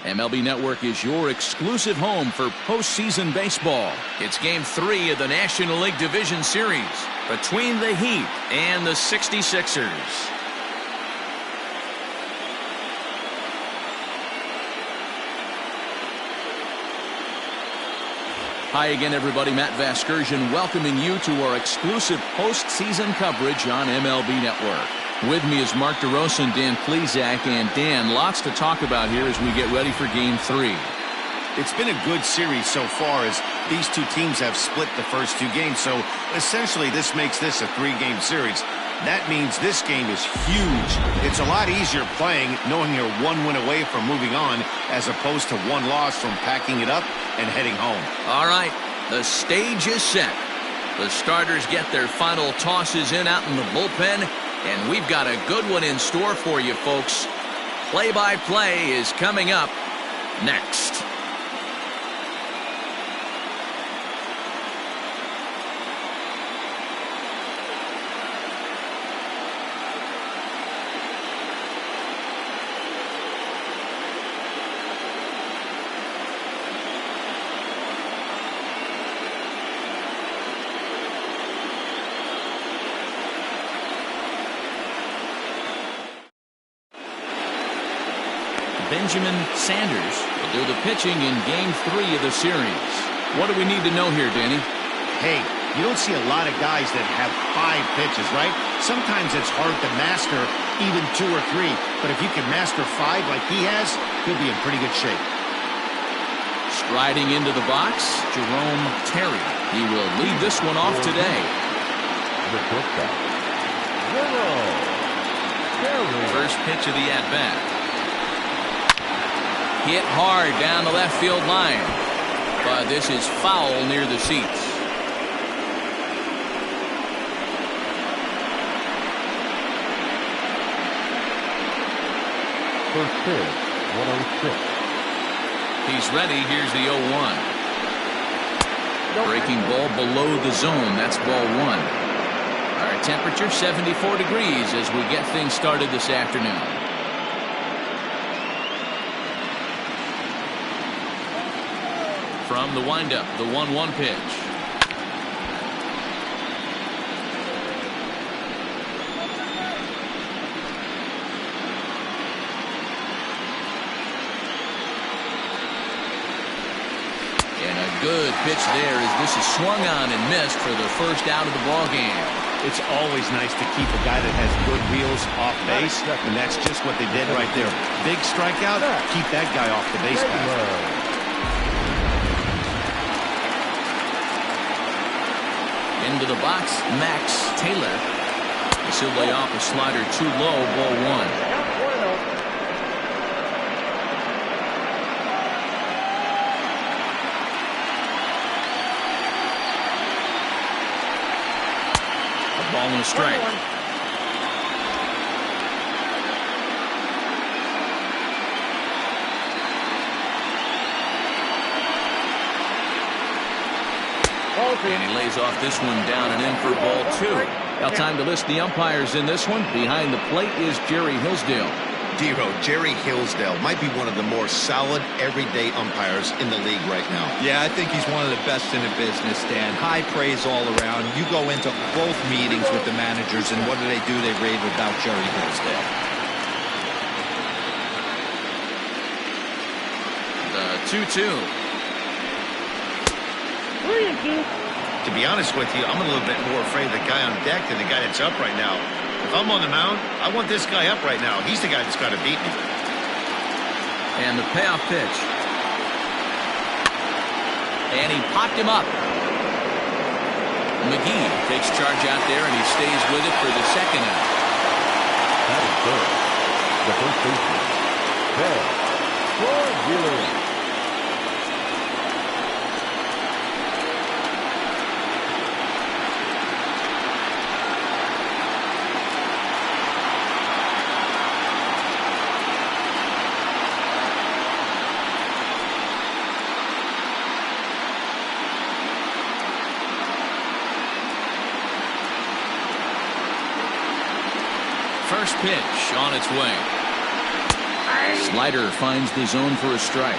MLB Network is your exclusive home for postseason baseball. It's Game 3 of the National League Division Series between the Heat and the 66ers. Hi again, everybody. Matt Vasgersian welcoming you to our exclusive postseason coverage on MLB Network. With me is Mark DeRosa and Dan Plesac. And Dan, lots to talk about here as we get ready for Game 3. It's been a good series so far as these two teams have split the first two games. So essentially this makes this a three-game series. That means this game is huge. It's a lot easier playing knowing you're one win away from moving on as opposed to one loss from packing it up and heading home. All right, the stage is set. The starters get their final tosses in out in the bullpen, and we've got a good one in store for you, folks. Play-by-play is coming up next. Benjamin Sanders will do the pitching in Game 3 of the series. What do we need to know here, Danny? Hey, you don't see a lot of guys that have 5 pitches, right? Sometimes it's hard to master even 2 or 3, but if you can master 5 like he has, he'll be in pretty good shape. Striding into the box, Jerome Terry. He will lead this one off today. First pitch of the at-bat. Hit hard down the left field line, but this is foul near the seats. First pitch, 106. He's ready. Here's the 0-1. Breaking ball below the zone. That's ball 1. Our temperature 74 degrees as we get things started this afternoon. From the windup, the 1-1 pitch. And a good pitch there as this is swung on and missed for the first out of the ball game. It's always nice to keep a guy that has good wheels off base, and that's just what they did right there. Big strikeout, keep that guy off the base path. Into the box, Max Taylor. This will lay off a slider too low, ball 1. A ball and a strike. And he lays off this one down and in for ball 2. Now time to list the umpires in this one. Behind the plate is Jerry Hillsdale. Dero, Jerry Hillsdale might be one of the more solid everyday umpires in the league right now. Yeah, I think he's one of the best in the business, Dan. High praise all around. You go into both meetings with the managers, and what do? They rave about Jerry Hillsdale. The 2-2. To be honest with you, I'm a little bit more afraid of the guy on deck than the guy that's up right now. If I'm on the mound, I want this guy up right now. He's the guy that's got to beat me. And the payoff pitch. And he popped him up. McGee takes charge out there, and he stays with it for the second out. That is good. The first baseman, Ted Cornelius. First pitch on its way. Slider finds the zone for a strike.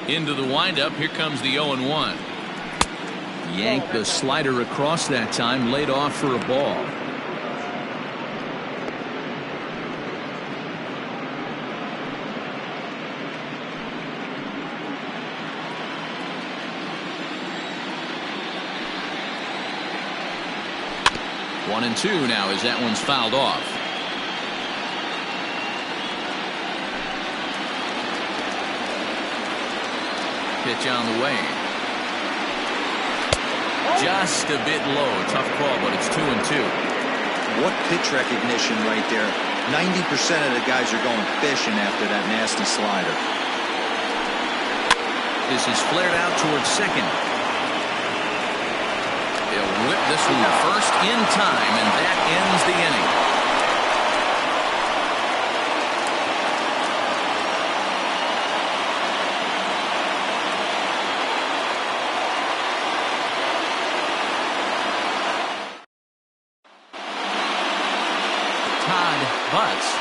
Into the windup. Here comes the 0-1. Yanked the slider across that time, laid off for a ball. One and two now as that one's fouled off. Pitch on the way. Just a bit low. Tough call, but it's 2-2. What pitch recognition right there. 90% of the guys are going fishing after that nasty slider. This is flared out towards second. They'll whip this one to first in time, and that ends the inning.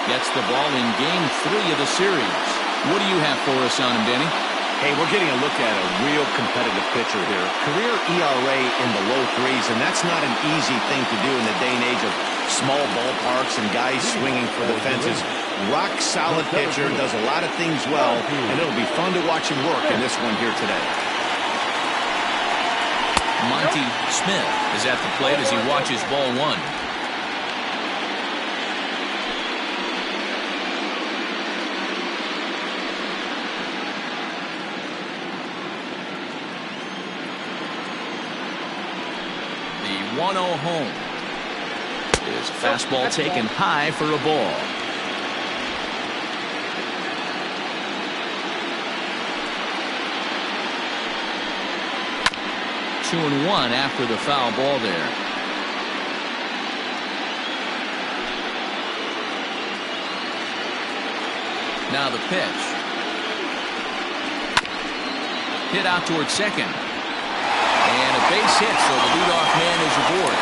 Gets the ball in game 3 of the series. What do you have for us on him, Denny? Hey, we're getting a look at a real competitive pitcher here. Career ERA in the low 3s, and that's not an easy thing to do in the day and age of small ballparks and guys swinging for the fences. Rock solid pitcher, does a lot of things well, and it'll be fun to watch him work in this one here today. Monty Smith is at the plate as he watches ball 1. The 1-0 home. Is a fastball taken high for a ball. Two and one after the foul ball there. Now the pitch. Hit out towards second. And a base hit, so the leadoff man is aboard.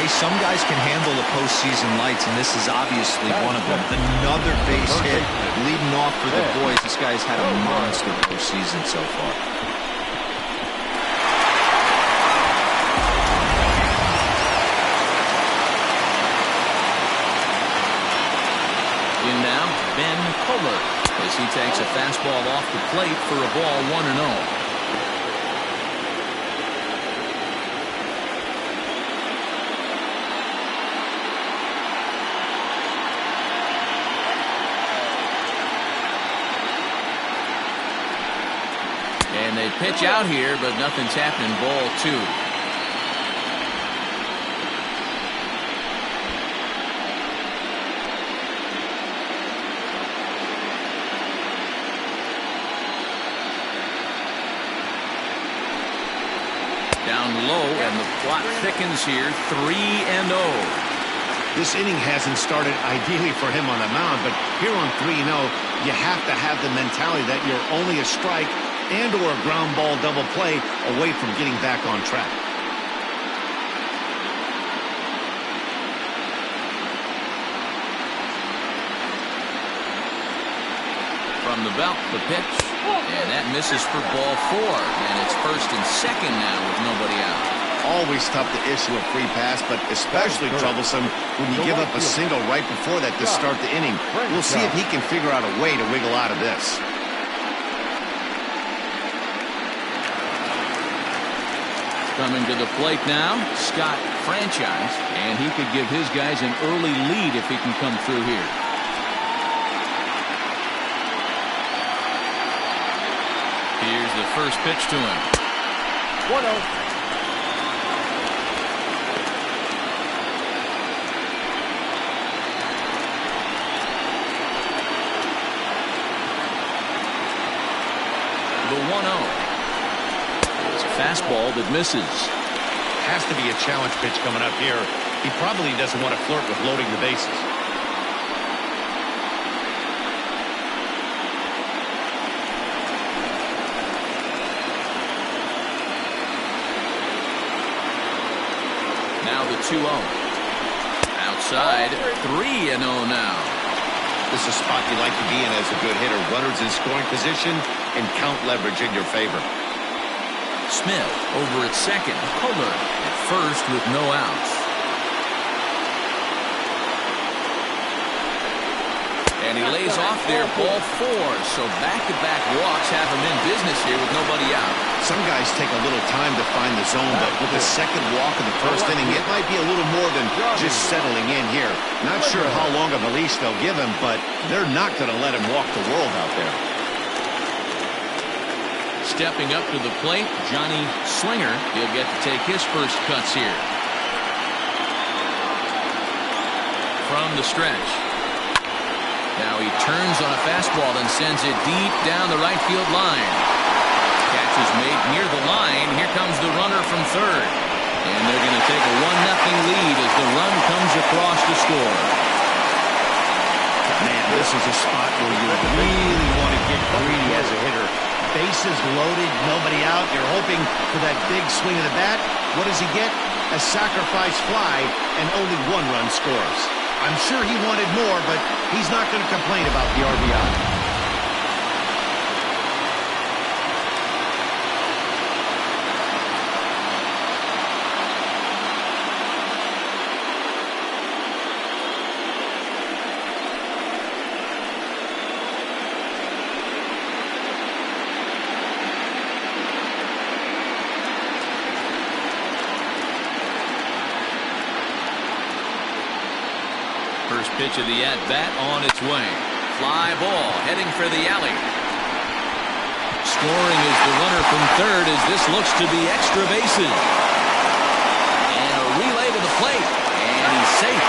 Hey, some guys can handle the postseason lights, and this is obviously one of them. Another base hit leading off for the boys. This guy's had a monster postseason so far. In now, Ben Kohler, as he takes a fastball off the plate for a ball 1-0. And they pitch out here, but nothing's happening. Ball 2. Down low, and the plot thickens here. 3-0. This inning hasn't started ideally for him on the mound, but here on 3-0, you have to have the mentality that you're only a strike and or a ground ball double play away from getting back on track. From the belt, the pitch, and that misses for ball 4, and it's first and second now with nobody out. Always tough to issue a free pass, but especially troublesome when you give up a single right before that to start the inning. We'll see if he can figure out a way to wiggle out of this. Coming to the plate now, Scott Franchise, and he could give his guys an early lead if he can come through here. Here's the first pitch to him. 1-0. The 1-0. It's a fastball that misses. Has to be a challenge pitch coming up here. He probably doesn't want to flirt with loading the bases. now the 2-0. Outside, 3-0 now. This is a spot you like to be in as a good hitter. Runners in scoring position and count leverage in your favor. Smith over at second. Kohler at first with no outs. And he lays off there, ball 4. So back-to-back walks have him in business here with nobody out. Some guys take a little time to find the zone, but with the second walk in the first inning, it might be a little more than just settling in here. Not sure how long of a leash they'll give him, but they're not going to let him walk the world out there. Stepping up to the plate, Johnny Slinger. He'll get to take his first cuts here. From the stretch. Now he turns on a fastball and sends it deep down the right field line. Catch is made near the line. Here comes the runner from third. And they're going to take a 1-0 lead as the run comes across to score. Man, this is a spot where you really want to get greedy as a hitter. Bases loaded, nobody out. You're hoping for that big swing of the bat. What does he get? A sacrifice fly, and only 1 run scores. I'm sure he wanted more, but he's not going to complain about the RBI. First pitch of the at-bat on its way. Fly ball heading for the alley. Scoring is the runner from third as this looks to be extra bases. And a relay to the plate. And he's safe.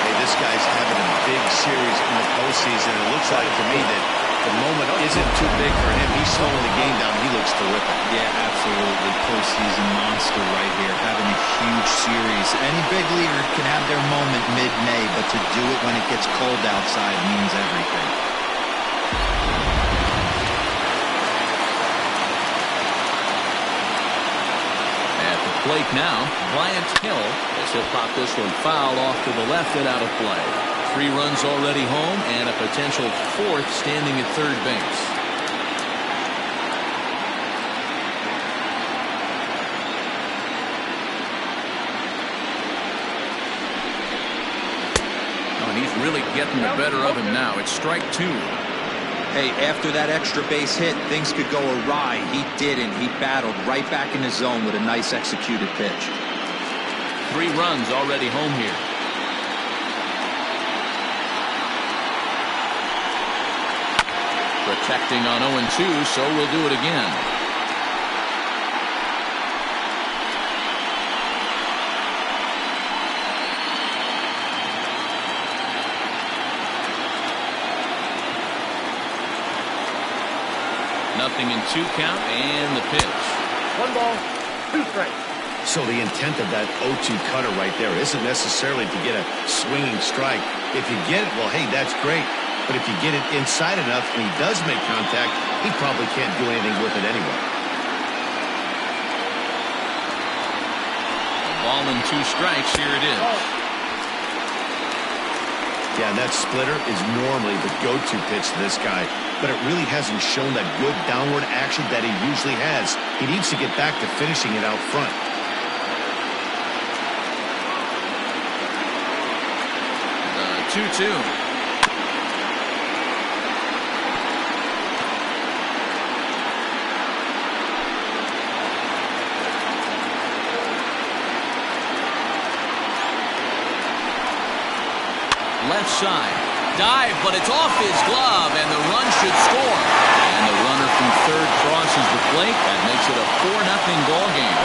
Hey, this guy's having a big series in the postseason. It looks like to me that the moment isn't too big for him. He's slowing the game down. He looks terrific. Yeah, absolutely. Postseason monster right here. Having a huge series. Any big leaguer can have their moment mid-May, but to do it when it gets cold outside means everything. At the plate now, Bryant Hill as he'll pop this one foul off to the left and out of play. 3 runs already home and a potential 4th standing at third base. Oh, and he's really getting the better of him now. It's strike 2. Hey, after that extra base hit, things could go awry. He didn't. He battled right back in his zone with a nice executed pitch. 3 runs already home here. Protecting on 0-2, so we'll do it again. Nothing in 2 count and the pitch. 1 ball, 2 strikes. So the intent of that 0-2 cutter right there isn't necessarily to get a swinging strike. If you get it, well, hey, that's great. But if you get it inside enough and he does make contact, he probably can't do anything with it anyway. A ball and 2 strikes. Here it is. Yeah, that splitter is normally the go-to pitch to this guy, but it really hasn't shown that good downward action that he usually has. He needs to get back to finishing it out front. The 2-2. Left side. Dive, but it's off his glove, and the run should score. And the runner from third crosses the plate. That makes it a 4-0 ball game.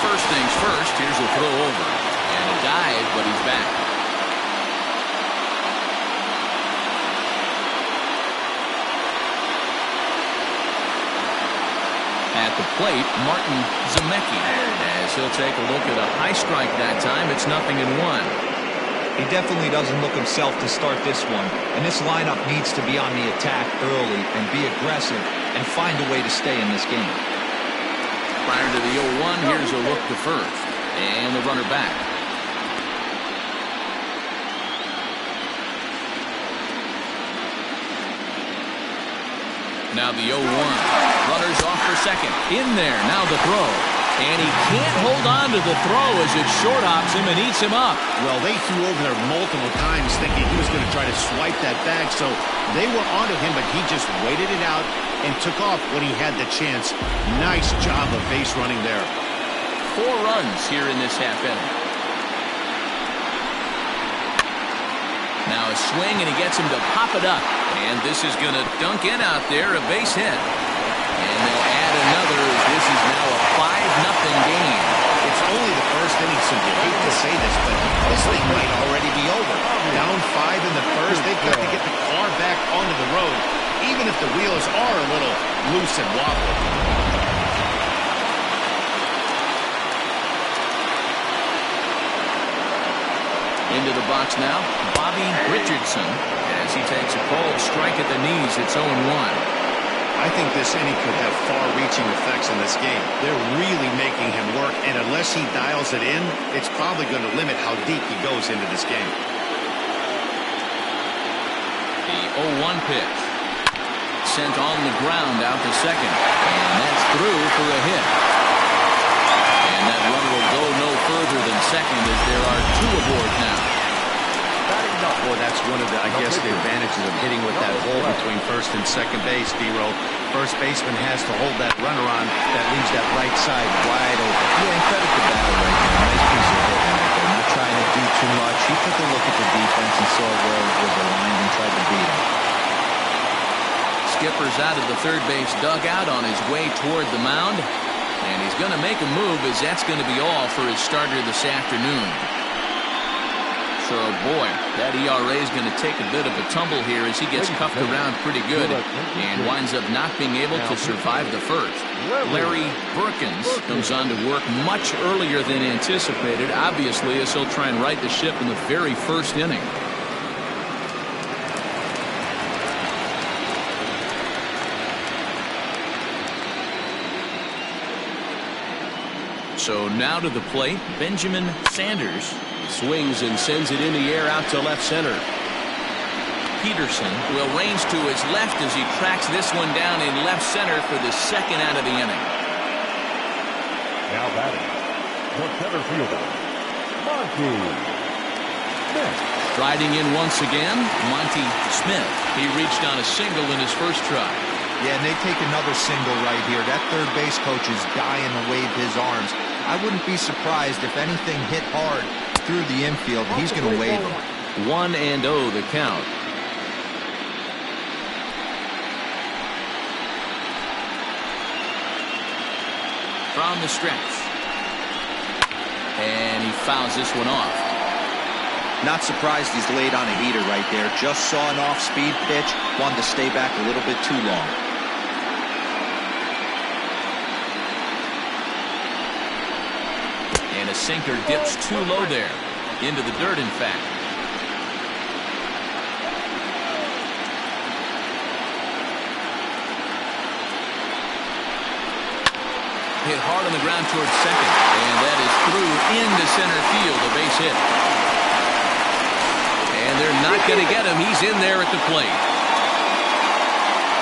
First things first, here's a throw over. And a dive, but he's back. At the plate, Martin Zemecki, as he'll take a look at a high strike that time. It's 0-1. He definitely doesn't look himself to start this one, and this lineup needs to be on the attack early and be aggressive and find a way to stay in this game. Prior to the 0-1, here's a look to first, and the runner back. Now the 0-1. Runners off for second. In there. Now the throw. And he can't hold on to the throw as it short hops him and eats him up. Well, they threw over there multiple times thinking he was going to try to swipe that bag, so they were onto him, but he just waited it out and took off when he had the chance. Nice job of base running there. 4 runs here in this half inning. Now a swing, and he gets him to pop it up. And this is going to dunk in out there, a base hit. And they'll add another. This is now a 5-0 game. It's only the first inning, so you hate to say this, but this thing might already be over. Down 5 in the first, they've got to get the car back onto the road, even if the wheels are a little loose and wobbly. Into the box now, Bobby Richardson, as he takes a cold strike at the knees. It's 0-1. I think this inning could have far-reaching effects in this game. They're really making him work, and unless he dials it in, it's probably going to limit how deep he goes into this game. The 0-1 pitch. Sent on the ground out to second. And that's through for a hit. And that runner will go no further than second as there are 2 aboard now. Boy, that's one of the, I guess, the advantages of hitting with that hole between first and second base, D-Roll. First baseman has to hold that runner on that leaves that right side wide open. Yeah, and credit the batter right there. Nice piece of hitting right there. Not trying to do too much. He took a look at the defense and saw where it was aligned and tried to beat him. Skipper's out of the third base dugout on his way toward the mound. And he's going to make a move, as that's going to be all for his starter this afternoon. So, boy, that ERA is going to take a bit of a tumble here as he gets cuffed around pretty good and winds up not being able to survive the first. Larry Perkins comes on to work much earlier than anticipated, obviously, as he'll try and right the ship in the very first inning. So now to the plate, Benjamin Sanders swings and sends it in the air out to left center. Peterson will range to his left as he tracks this one down in left center for the second out of the inning. Now batting, the center fielder, Monty Smith. Striding in once again, Monty Smith. He reached on a single in his first try. Yeah, and they take another single right here. That third base coach is dying to wave his arms. I wouldn't be surprised if anything hit hard through the infield. He's going to wave him. 1-0 the count. From the stretch. And he fouls this one off. Not surprised he's laid on a heater right there. Just saw an off-speed pitch. Wanted to stay back a little bit too long. And a sinker dips too low there. Into the dirt, in fact. Hit hard on the ground towards second. And that is through into center field. A base hit. And they're not going to get him. He's in there at the plate.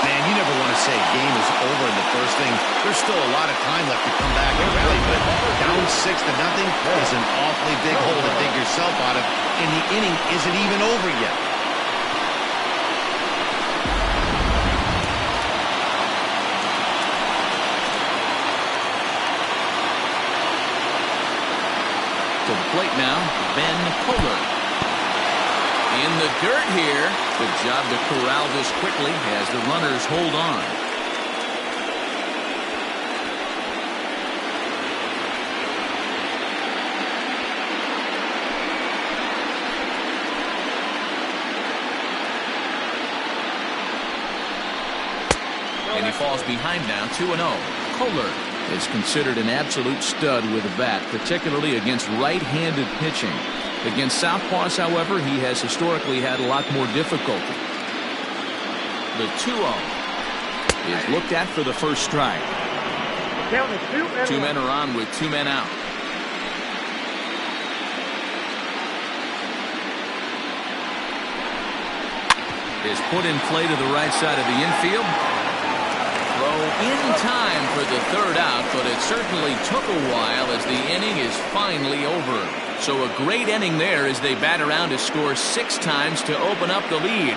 Man, you never want to say game is over in the first inning. There's still a lot of time left to come back and rally, but down 6-0 is an awfully big hole to dig yourself out of, and the inning isn't even over yet. To the plate now, Ben Kohler. In the dirt here. Good job to corral this quickly as the runners hold on. And he falls behind now, 2-0. Kohler is considered an absolute stud with a bat, particularly against right-handed pitching. Against southpaws, however, he has historically had a lot more difficulty. The 2-0 is looked at for the first strike. Two men are on with 2 men out. Is put in play to the right side of the infield. Throw in time for the 3rd out, but it certainly took a while as the inning is finally over. So a great inning there as they bat around to score 6 times to open up the lead.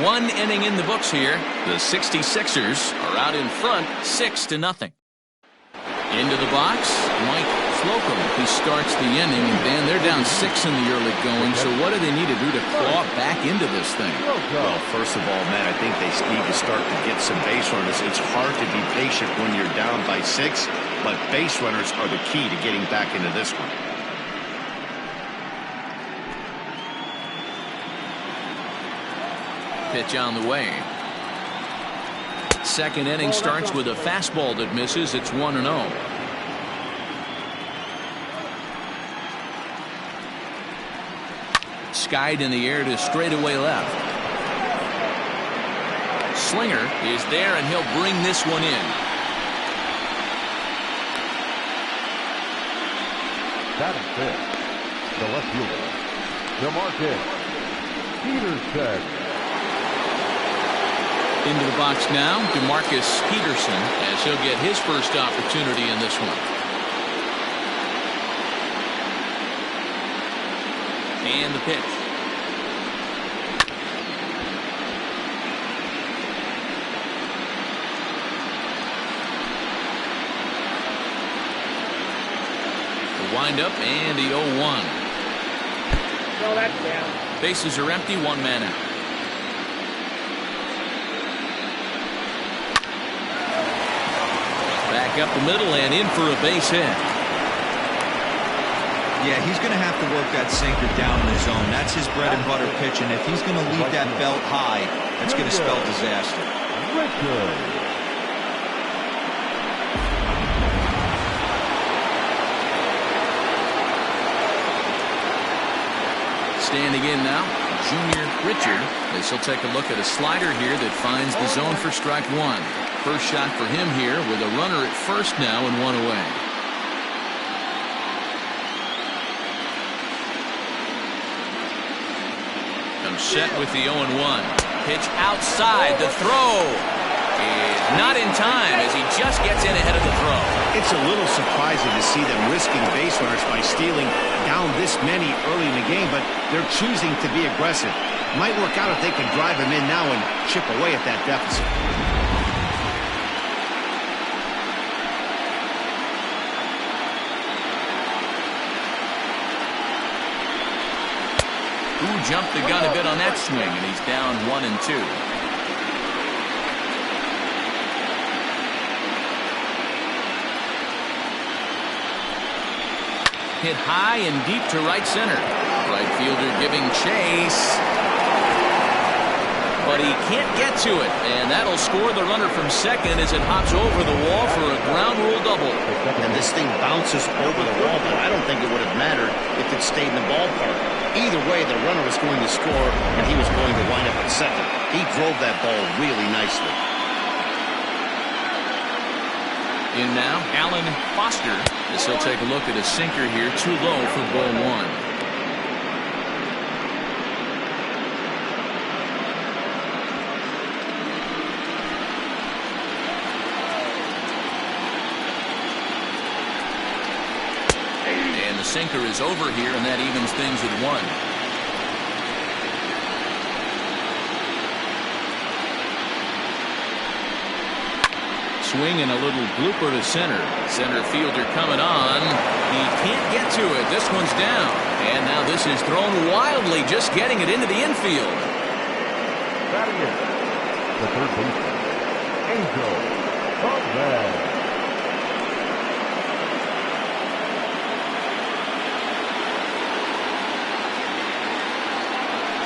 1 inning in the books here. The 66ers are out in front 6-0. Into the box, Mike Slocum. He starts the inning, and then they're down 6 in the early going. So what do they need to do to claw back into this thing? Well, first of all, Matt, I think they need to start to get some base runners. It's hard to be patient when you're down by 6, but base runners are the key to getting back into this one. Pitch on the way. Second inning starts with a fastball that misses. It's 1-0. Skied in the air to straightaway left. Slinger is there, and he'll bring this one in. Batting fifth, the left fielder, DeMarcus Peterson. Into the box now, DeMarcus Peterson, as he'll get his first opportunity in this one. And the pitch. The windup and the 0-1. No, that's down. Bases are empty, 1 man out. Back up the middle and in for a base hit. Yeah, he's going to have to work that sinker down in the zone. That's his bread and butter pitch, and if he's going to leave that belt high, that's going to spell disaster. Richardson. Standing in now, Junior Richard, as he'll take a look at a slider here that finds the zone for strike 1. First shot for him here with a runner at first now and 1 away. Comes set with the 0-1. Pitch outside. The throw is not in time as he just gets in ahead of the throw. It's a little surprising to see them risking base runners by stealing down this many early in the game, but they're choosing to be aggressive. Might work out if they can drive him in now and chip away at that deficit. Who jumped the gun a bit on that swing, and he's down 1-2. Hit high and deep to right center. Right fielder giving chase. But he can't get to it, and that'll score the runner from second as it hops over the wall for a ground rule double. And this thing bounces over the wall, but I don't think it would have mattered if it stayed in the ballpark. Either way, the runner was going to score, and he was going to wind up at second. He drove that ball really nicely. In now, Alan Foster, as he'll take a look at a sinker here, too low for ball 1. And the sinker is over here, and that evens things at 1. Swing and a little blooper to center. Center fielder coming on. He can't get to it. This one's down. And now this is thrown wildly, just getting it into the infield. Batting it, the third baseman, Angel Chavez.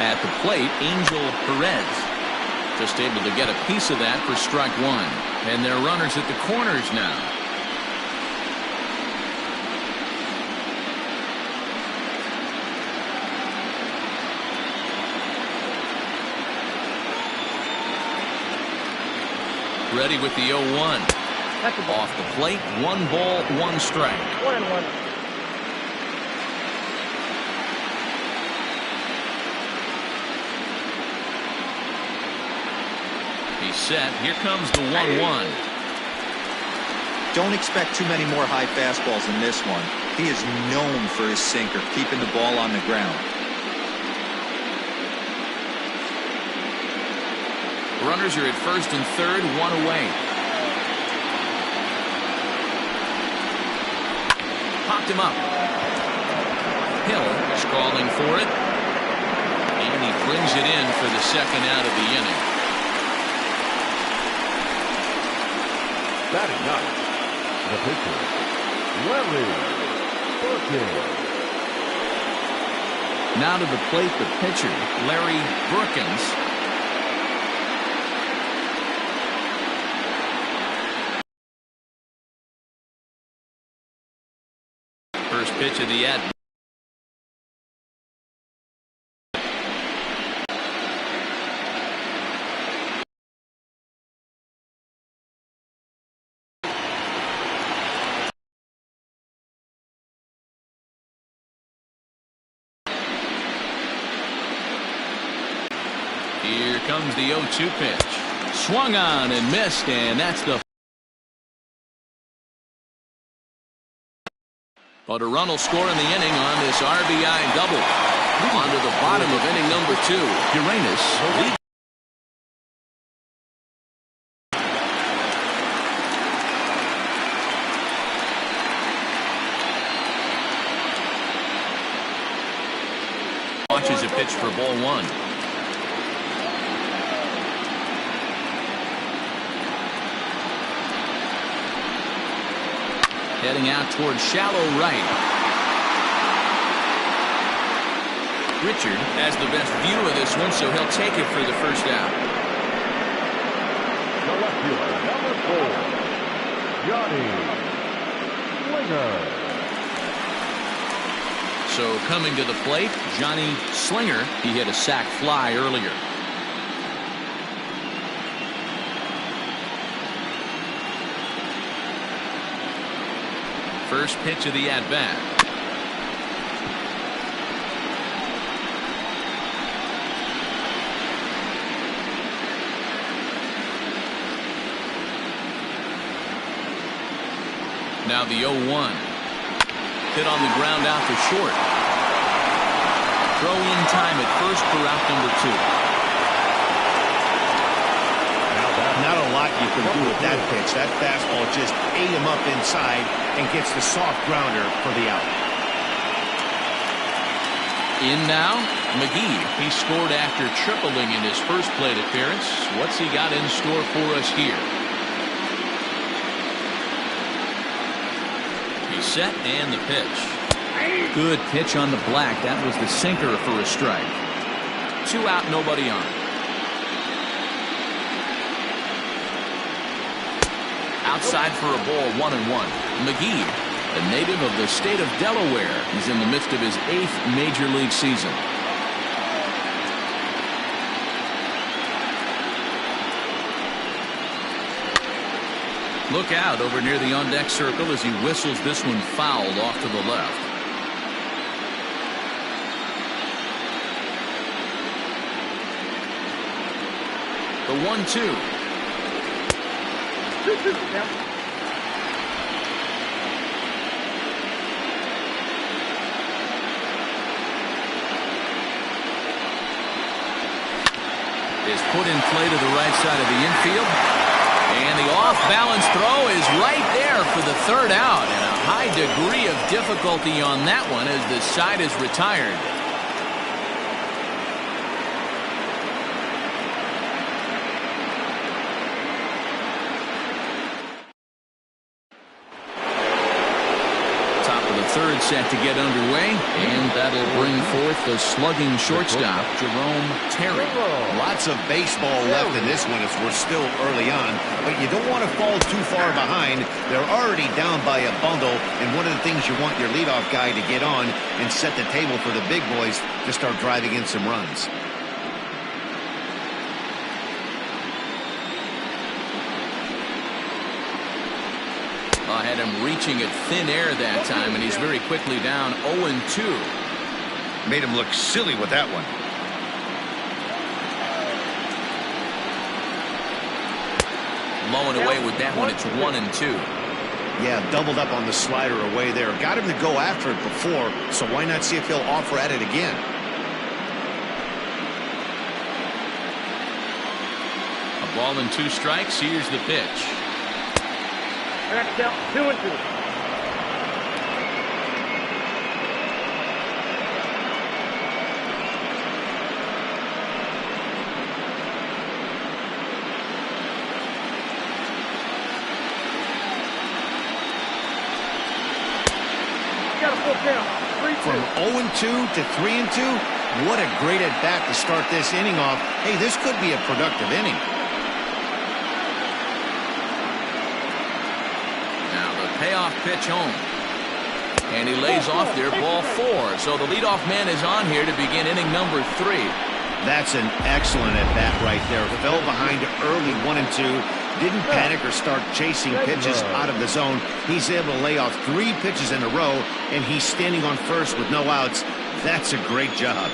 At the plate, Angel Perez. Just able to get a piece of that for strike 1. And they're runners at the corners now. ready with the 0-1. That's a ball. Off the plate, 1 ball, 1 strike. 1-1. He's set. Here comes the 1-1. Don't expect too many more high fastballs in this one. He is known for his sinker, keeping the ball on the ground. Runners are at first and third, 1 away. Popped him up. Hill is calling for it. And he brings it in for the second out of the inning. Batting ninth, the pitcher, Larry Brookins. Now to the plate, the pitcher, Larry Brookins. First pitch of the at. Here comes the 0-2 pitch. Swung on and missed, and that's the. But a run will score in the inning on this RBI double. On to the bottom of inning number 2. Uranus leads. Watches a pitch for ball 1. Heading out towards shallow right. Richard has the best view of this one, so he'll take it for the first out. The left fielder, number 4, Johnny Slinger. So coming to the plate, Johnny Slinger. He hit a sac fly earlier. First pitch of the at-bat. Now the 0-1. Hit on the ground out to short. Throw in time at first for out number 2. Not a lot you can do with that pitch. That fastball just ate him up inside and gets the soft grounder for the out. In now, McGee. He scored after tripling in his first plate appearance. What's he got in store for us here? He's set and the pitch. Good pitch on the black. That was the sinker for a strike. 2 out, nobody on. Outside for a ball, 1-1. McGee, a native of the state of Delaware, is in the midst of his 8th major league season. Look out over near the on-deck circle as he whistles this one fouled off to the left. The 1-2. Is put in play to the right side of the infield. And the off-balance throw is right there for the third out. And a high degree of difficulty on that one as the side is retired. Third set to get underway, and that'll bring forth the slugging shortstop, Jerome Terry. Lots of baseball left in this one as we're still early on, but you don't want to fall too far behind. They're already down by a bundle, and one of the things you want your leadoff guy to get on and set the table for the big boys to start driving in some runs. I had him reaching at thin air that time, and he's very quickly down 0-2. Made him look silly with that one. Low and away with that one. It's 1-2. Yeah, doubled up on the slider away there. Got him to go after it before, so why not see if he'll offer at it again? A ball and 2 strikes. Here's the pitch. That's out 2-2. From 0-2 to 3-2, what a great at-bat to start this inning off. Hey, this could be a productive inning. Now the payoff pitch home. And he lays off there, ball 4. So the leadoff man is on here to begin inning number 3. That's an excellent at-bat right there. Fell behind early 1-2. Didn't panic or start chasing pitches out of the zone. He's able to lay off 3 pitches in a row, and he's standing on first with no outs. That's a great job.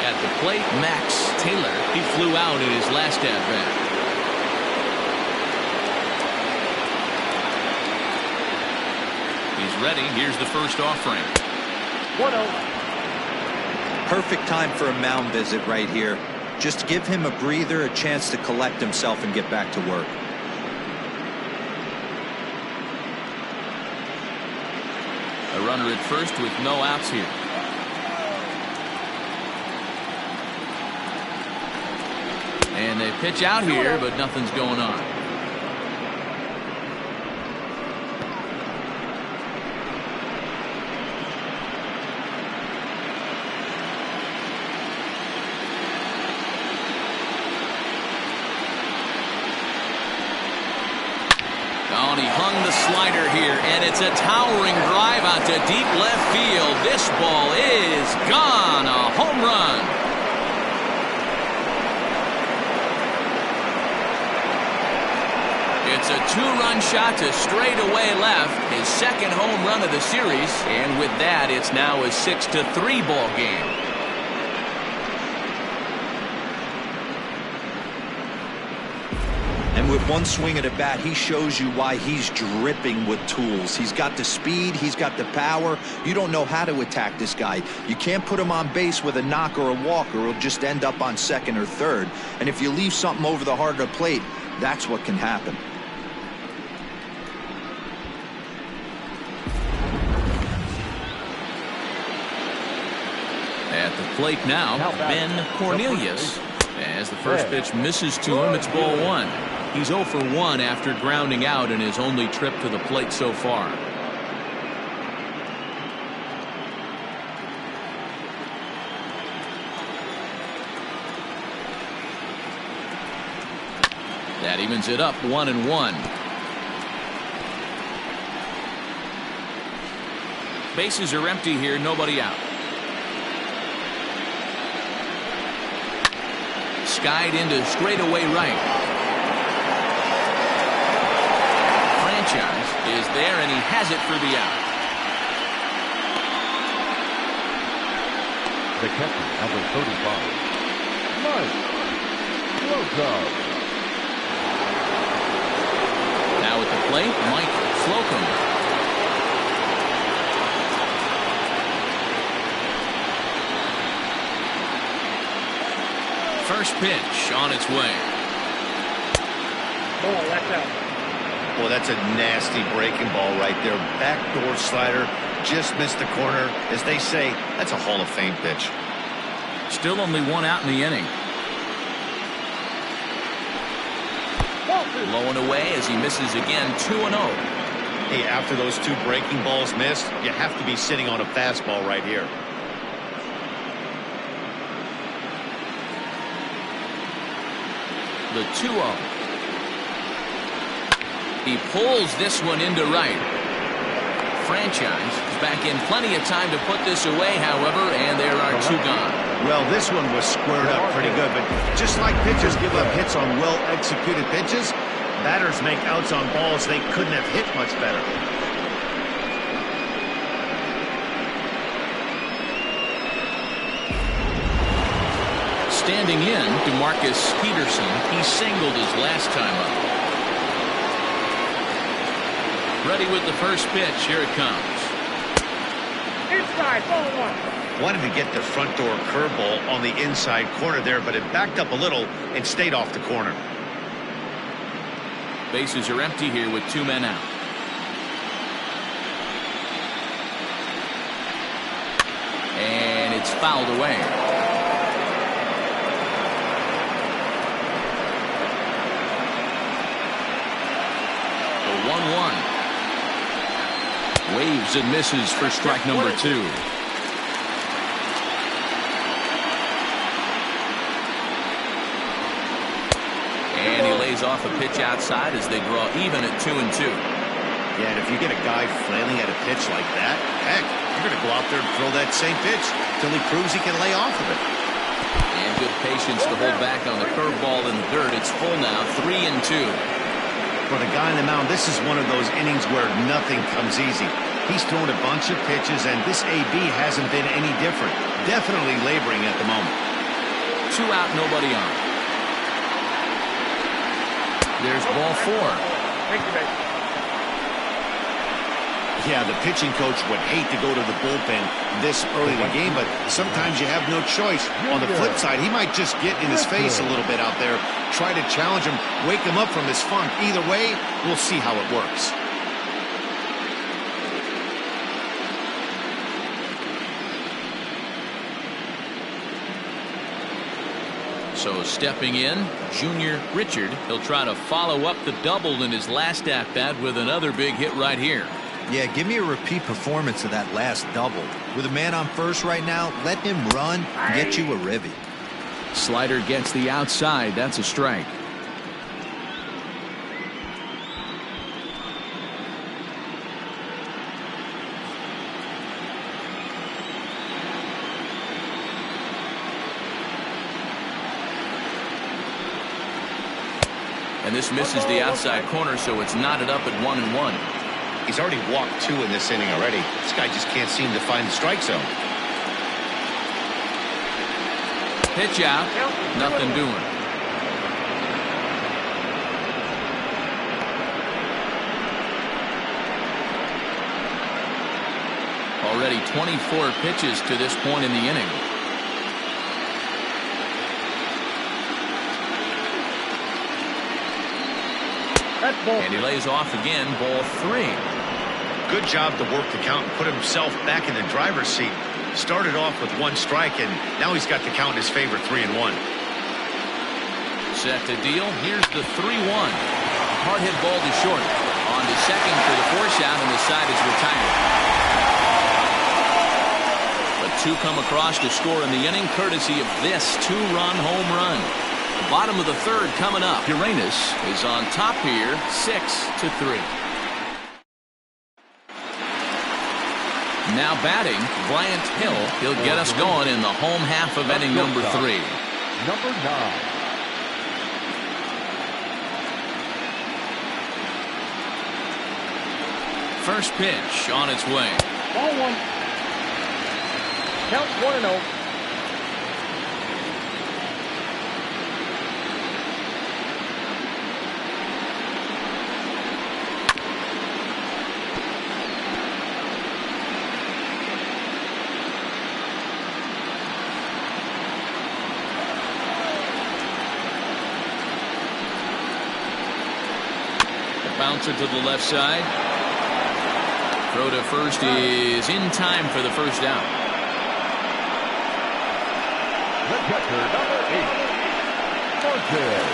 At the plate, Max Taylor. He flew out in his last at-bat. He's ready. Here's the first offering. 1-0. Perfect time for a mound visit right here. Just give him a breather, a chance to collect himself and get back to work. A runner at first with no outs here. And they pitch out here, but nothing's going on. Oh, and he hung the slider here, and it's a towering drive out to deep left field. This ball is gone. A home run. It's a 2-run shot to straightaway left, his second home run of the series, and with that, it's now a 6-3 ball game. And with one swing at a bat, he shows you why he's dripping with tools. He's got the speed, he's got the power. You don't know how to attack this guy. You can't put him on base with a knock or a walk, or he'll just end up on second or third. And if you leave something over the heart of the plate, that's what can happen. At the plate now, Ben Cornelius. As the first pitch misses to him, it's ball 1. He's 0 for 1 after grounding out in his only trip to the plate so far. That evens it up 1-1. Bases are empty here, nobody out. Skied into straightaway right. Franchise is there, and he has it for the out. The catcher, number 35, Mike Slocum. Now at the plate, Mike Slocum. First pitch on its way. Ball, that's out. Well, that's a nasty breaking ball right there. Backdoor slider, just missed the corner. As they say, that's a Hall of Fame pitch. Still only 1 out in the inning. Low and away as he misses again, 2-0. Hey, after those 2 breaking balls missed, you have to be sitting on a fastball right here. The 2-0. He pulls this one into right. franchise. He's back in plenty of time to put this away, however, and there are 2 gone. Well, this one was squared up pretty good, but just like pitchers give up hits on well-executed pitches, batters make outs on balls they couldn't have hit much better. Standing in, DeMarcus Peterson. He singled his last time up. Ready with the first pitch. Here it comes. Inside, ball 1. Wanted to get the front door curveball on the inside corner there, but it backed up a little and stayed off the corner. Bases are empty here with 2 men out. And it's fouled away. The 1-1. Waves and misses for strike number 2. And he lays off a pitch outside as they draw even at 2-2. Yeah, and if you get a guy flailing at a pitch like that, heck, you're going to go out there and throw that same pitch till he proves he can lay off of it. And good patience to hold back on the curveball in the dirt. It's full now, 3-2. For the guy on the mound, this is one of those innings where nothing comes easy. He's thrown a bunch of pitches, and this AB hasn't been any different. Definitely laboring at the moment. 2 out, nobody on. There's ball 4. Thank you, baby. Yeah, the pitching coach would hate to go to the bullpen this early in the game, but sometimes you have no choice. On the flip side, he might just get in his face a little bit out there, try to challenge him, wake him up from his funk. Either way, we'll see how it works. So stepping in, Junior Richard. He'll try to follow up the double in his last at-bat with another big hit right here. Yeah, give me a repeat performance of that last double. With a man on first right now, let him run and get you a ribby. Slider gets the outside. That's a strike. And this misses the outside corner, so it's knotted up at 1-1. He's already walked 2 in this inning already. This guy just can't seem to find the strike zone. Pitch out. Nothing doing. Already 24 pitches to this point in the inning. And he lays off again, ball 3. Good job to work the count and put himself back in the driver's seat. Started off with 1 strike, and now he's got the count in his favor, 3-1. Set to deal. Here's the 3-1. Hard hit ball to short. On to second for the force out, and the side is retired. But 2 come across to score in the inning, courtesy of this 2-run home run. The bottom of the 3rd coming up. Uranus is on top here, 6-3. Now batting, Bryant Hill. He'll get us going in the home half of inning number 3. Number 9. First pitch on its way. Ball 1. Count 1-0. Bouncer to the left side. Throw to first is in time for the first out. The catcher, number 8. Marquez.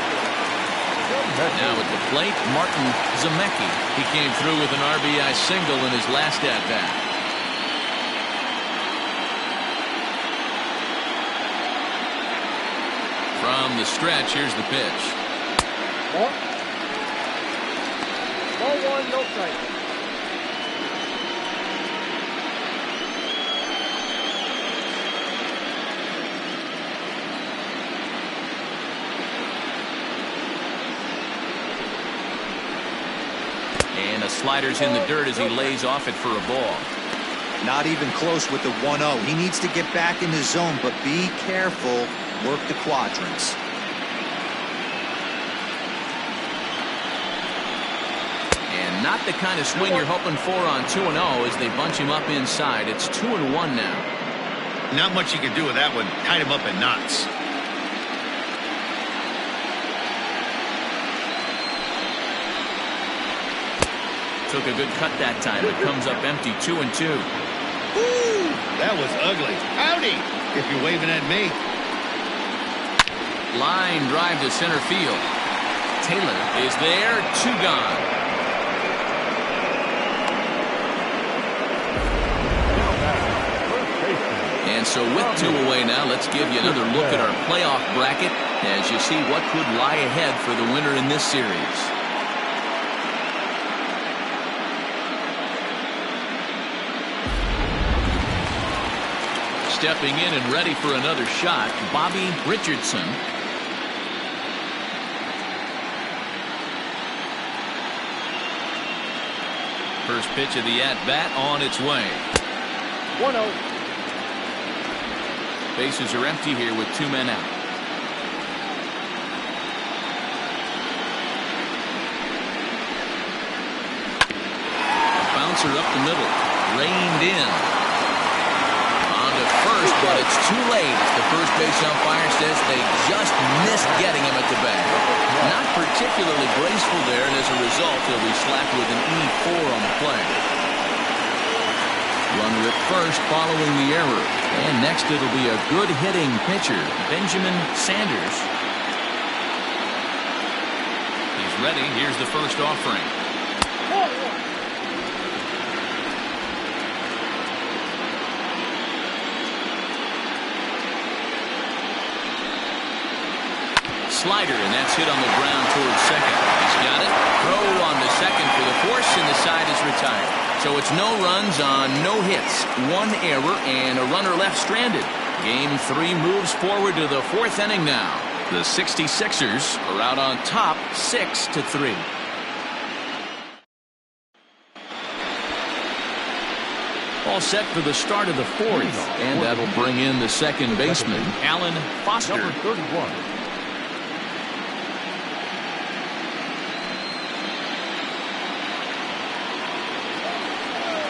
Now at the plate, Martin Zemecki. He came through with an RBI single in his last at-bat. From the stretch, here's the pitch. Ball 1, no strike. And the slider's in the dirt as he lays off it for a ball. Not even close with the 1-0. He needs to get back in the zone, but be careful. Work the quadrants. And not the kind of swing you're hoping for on 2-0 as they bunch him up inside. It's 2-1 now. Not much you can do with that one. Tied him up in knots. Took a good cut that time. It comes up empty, 2-2. Ooh, that was ugly. Howdy, if you're waving at me. Line drive to center field. Taylor is there, 2 gone. And so with 2 away now, let's give you another look at our playoff bracket as you see what could lie ahead for the winner in this series. Stepping in and ready for another shot, Bobby Richardson. First pitch of the at-bat on its way. 1-0. Bases are empty here with 2 men out. A bouncer up the middle, reined in. First, but it's too late. The first base umpire says they just missed getting him at the bag. Not particularly graceful there, and as a result, he'll be slapped with an E4 on the play. Runner at first following the error. And next it'll be a good hitting pitcher, Benjamin Sanders. He's ready. Here's the first offering. Slider, and that's hit on the ground towards second. He's got it. Throw on the second for the force, and the side is retired. So it's no runs on no hits, 1 error, and a runner left stranded. Game 3 moves forward to the 4th inning now. The 66ers are out on top, 6-3. All set for the start of the 4th, and that'll bring in the second baseman, Alan Foster. Number 31.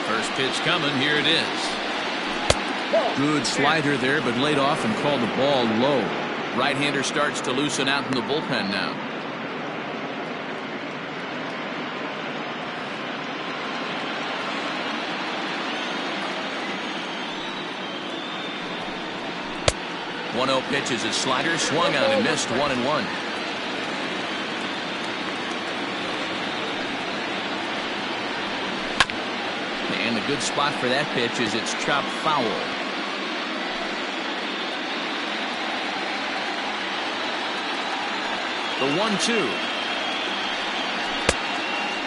First pitch coming. Here it is. Good slider there, but laid off and called the ball low. Right-hander starts to loosen out in the bullpen now. One-0 pitch is his slider, swung on and missed, 1-1. And a good spot for that pitch is it's chopped foul. The 1-2.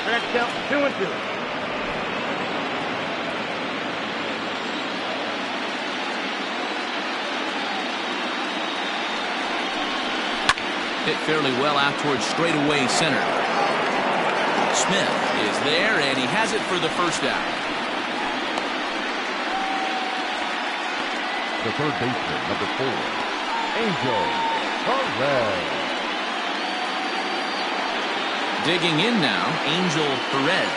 That's count 2-2. Hit fairly well out towards straightaway center. Smith is there, and he has it for the first out. The third baseman, number 4, Angel Perez. Digging in now, Angel Perez.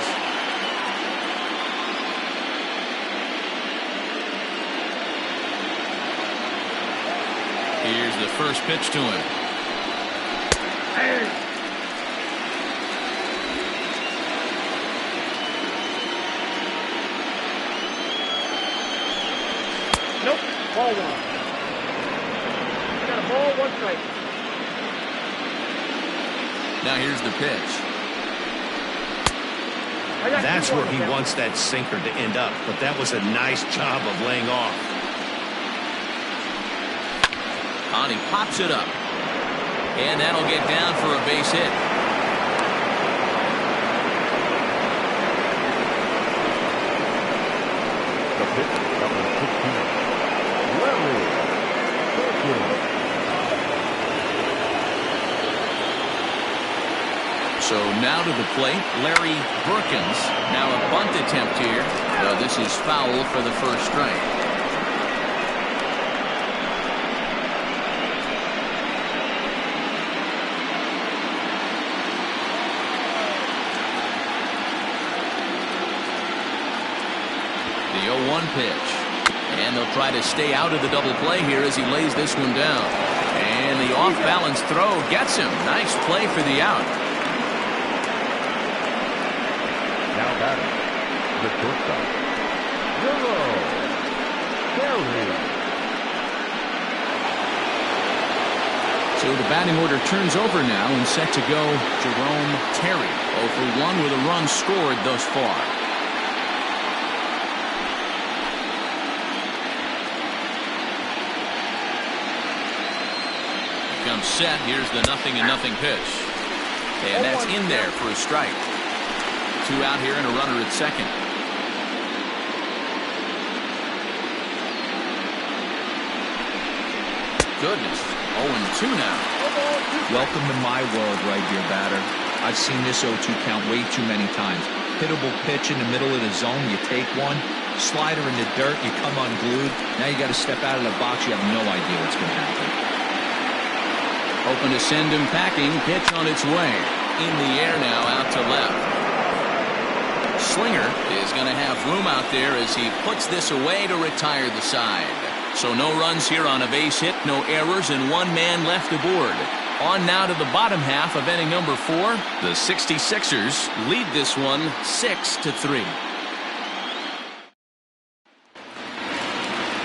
Here's the first pitch to him. Nope. Ball 1. I got a ball, 1 strike. Now here's the pitch. That's where he wants that sinker to end up, but that was a nice job of laying off. And he pops it up. And that'll get down for a base hit. The pitch, number 16, Larry Richardson. So Now to the plate, Larry Burkins. Now a bunt attempt here. Well, this is foul for the first strike. The 0-1 pitch. And they'll try to stay out of the double play here as he lays this one down. And the off-balance throw gets him. Nice play for the out. Now batting, the shortstop, Terry. So the batting order turns over now and set to go Jerome Terry. 0 for 1 with a run scored thus far. Comes set. Here's the 0-0 pitch. And that's in there for a strike. 2 out here and a runner at second. Goodness. 0-2 now. Welcome to my world right here, batter. I've seen this 0-2 count way too many times. Hittable pitch in the middle of the zone. You take one. Slider in the dirt. You come unglued. Now you got to step out of the box. You have no idea what's going to happen. Open to send him packing. Pitch on its way. In the air now, out to left. Slinger is going to have room out there as he puts this away to retire the side. So no runs here on a base hit, no errors, and 1 man left aboard. On now to the bottom half of inning number 4. The 66ers lead this one 6-3.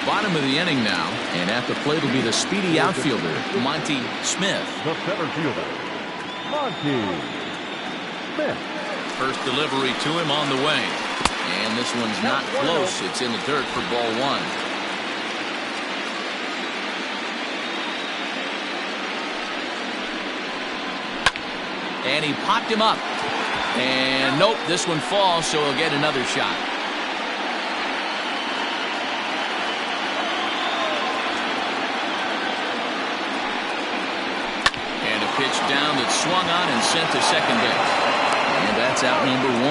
Bottom of the inning now, and at the plate will be the speedy outfielder, Monty Smith. The center fielder, Monty Smith. First delivery to him on the way. And this one's not close. It's in the dirt for ball 1. And he popped him up. And nope, this one falls, so he'll get another shot. Pitch down that swung on and sent to second base. And that's out number 1.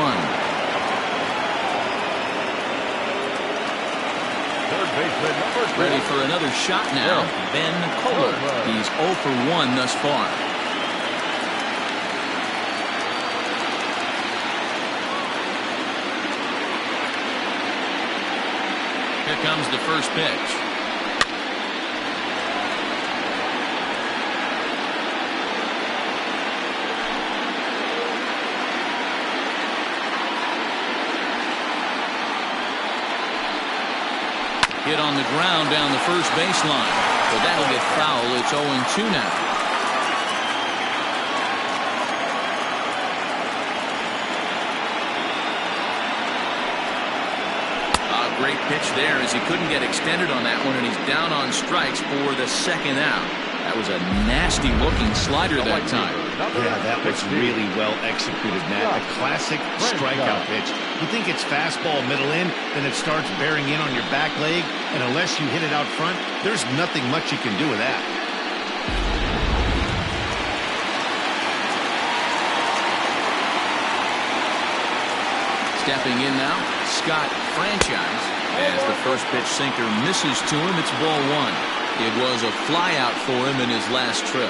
Third baseman number 2. Ready for another shot now. Ben Kohler. He's 0 for 1 thus far. Here comes the first pitch. Hit on the ground down the first baseline. But that'll get foul. It's 0-2 now. A great pitch there as he couldn't get extended on that one, and he's down on strikes for the second out. That was a nasty looking slider that time. Yeah, that was really well executed, Matt. A classic strikeout pitch. You think it's fastball middle in, then it starts bearing in on your back leg, and unless you hit it out front, there's nothing much you can do with that. Stepping in now, Scott Franchise. As the first pitch sinker misses to him, it's ball 1. It was a flyout for him in his last trip.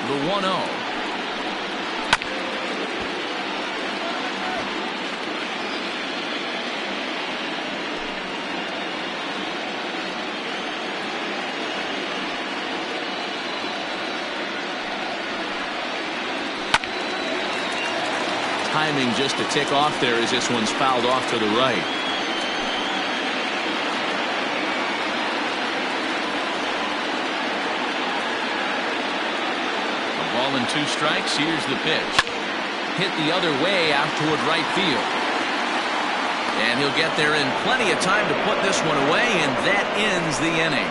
The 1-0. Timing just a tick off there as this one's fouled off to the right. A ball and 2 strikes. Here's the pitch. Hit the other way out toward right field. And he'll get there in plenty of time to put this one away, and that ends the inning.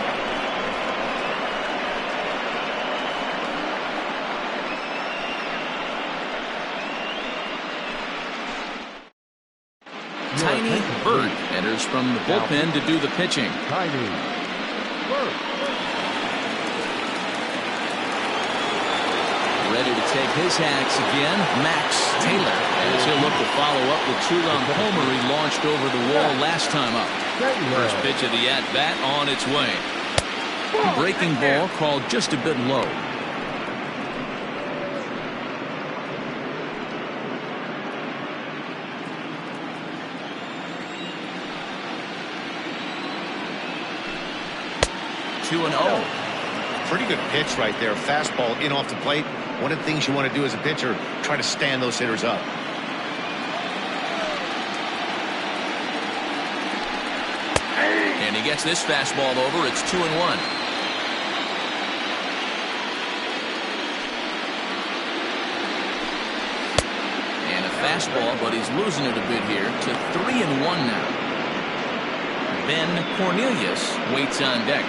Tiny Bird enters from the bullpen to do the pitching. Tiny. First. Ready to take his hacks again, Max Taylor, as he'll look to follow up the two-run homer he launched over the wall last time up. First pitch of the at-bat on its way. Breaking ball called just a bit low. Two and 0. Pretty good pitch right there. Fastball in off the plate. One of the things you want to do as a pitcher, try to stand those hitters up. And he gets this fastball over. It's 2 and 1. And a fastball, but he's losing it a bit here to 3 and 1 now. Ben Cornelius waits on deck.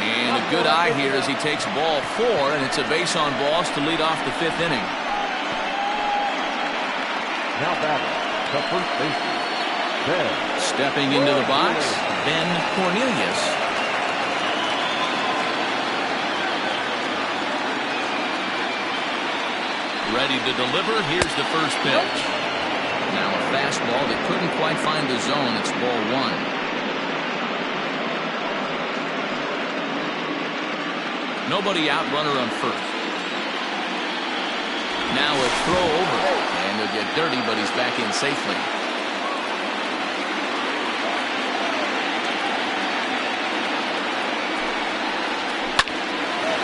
And a good eye here as he takes ball 4, and it's a base on balls to lead off the 5th inning. Now batting, the first baseman, Ben. Stepping into the box, Ben Cornelius. Ready to deliver. Here's the first pitch. Now a fastball that couldn't quite find the zone. It's ball 1. Nobody out, runner on first. Now a throw over, and he'll get dirty, but he's back in safely.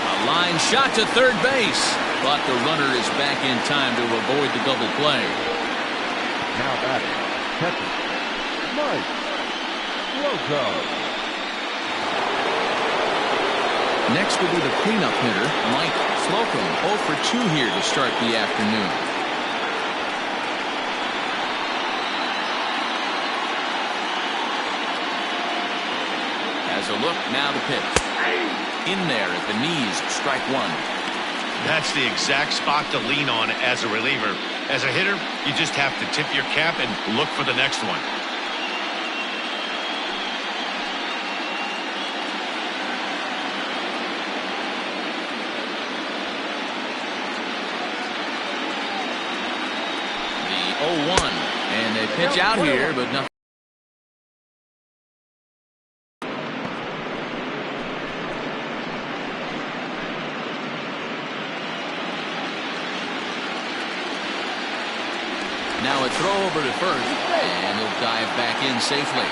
A line shot to third base, but the runner is back in time to avoid the double play. Now batting, catcher, Mike Loco. Next will be the cleanup hitter, Mike Slocum, 0 for 2 here to start the afternoon. Has a look, now the pitch. In there at the knees, strike 1. That's the exact spot to lean on as a reliever. As a hitter, you just have to tip your cap and look for the next one. The 0-1, and they pitch out here, but nothing. Now a throw over to first, and he'll dive back in safely.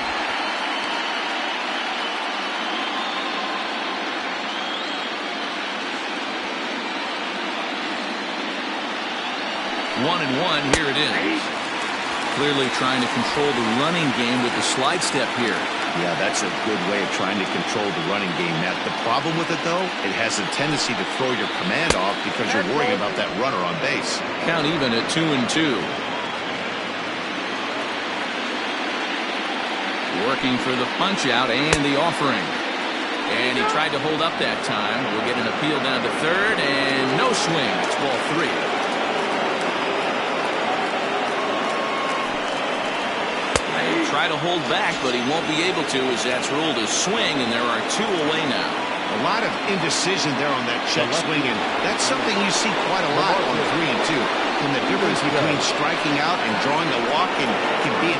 One and 1, here it is. Clearly trying to control the running game with the slide step here. Yeah, that's a good way of trying to control the running game, Matt. The problem with it, though, it has a tendency to throw your command off because you're worrying about that runner on base. Count even at 2 and 2. Working for the punch out and the offering. And he tried to hold up that time. We'll get an appeal down to third, and no swing. It's ball 3. Try to hold back, but he won't be able to as that's ruled a swing, and there are 2 away now. A lot of indecision there on that check swing, and that's something you see quite a lot on 3 and 2. And the difference between striking out and drawing a walk can be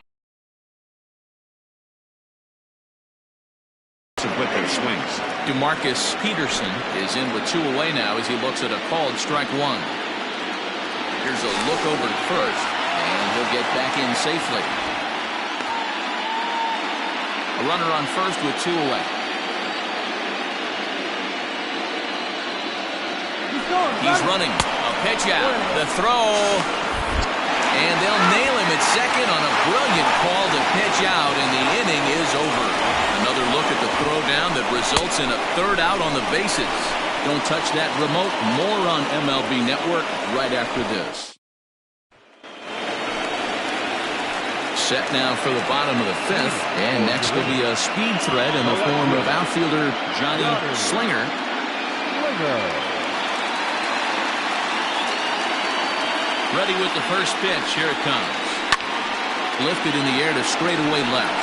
with their swings. DeMarcus Peterson is in with 2 away now as he looks at a called strike 1. Here's a look over to first, and he'll get back in safely. A runner on first with 2 away. He's running. A pitch out. The throw. And they'll nail him at second on a brilliant call to pitch out, and the inning is over. Another look at the throw down that results in a 3rd out on the bases. Don't touch that remote. More on MLB Network right after this. Set now for the bottom of the 5th, and next will be a speed threat in the form of outfielder Johnny Slinger. Ready with the first pitch. Here it comes. Lifted in the air to straightaway left.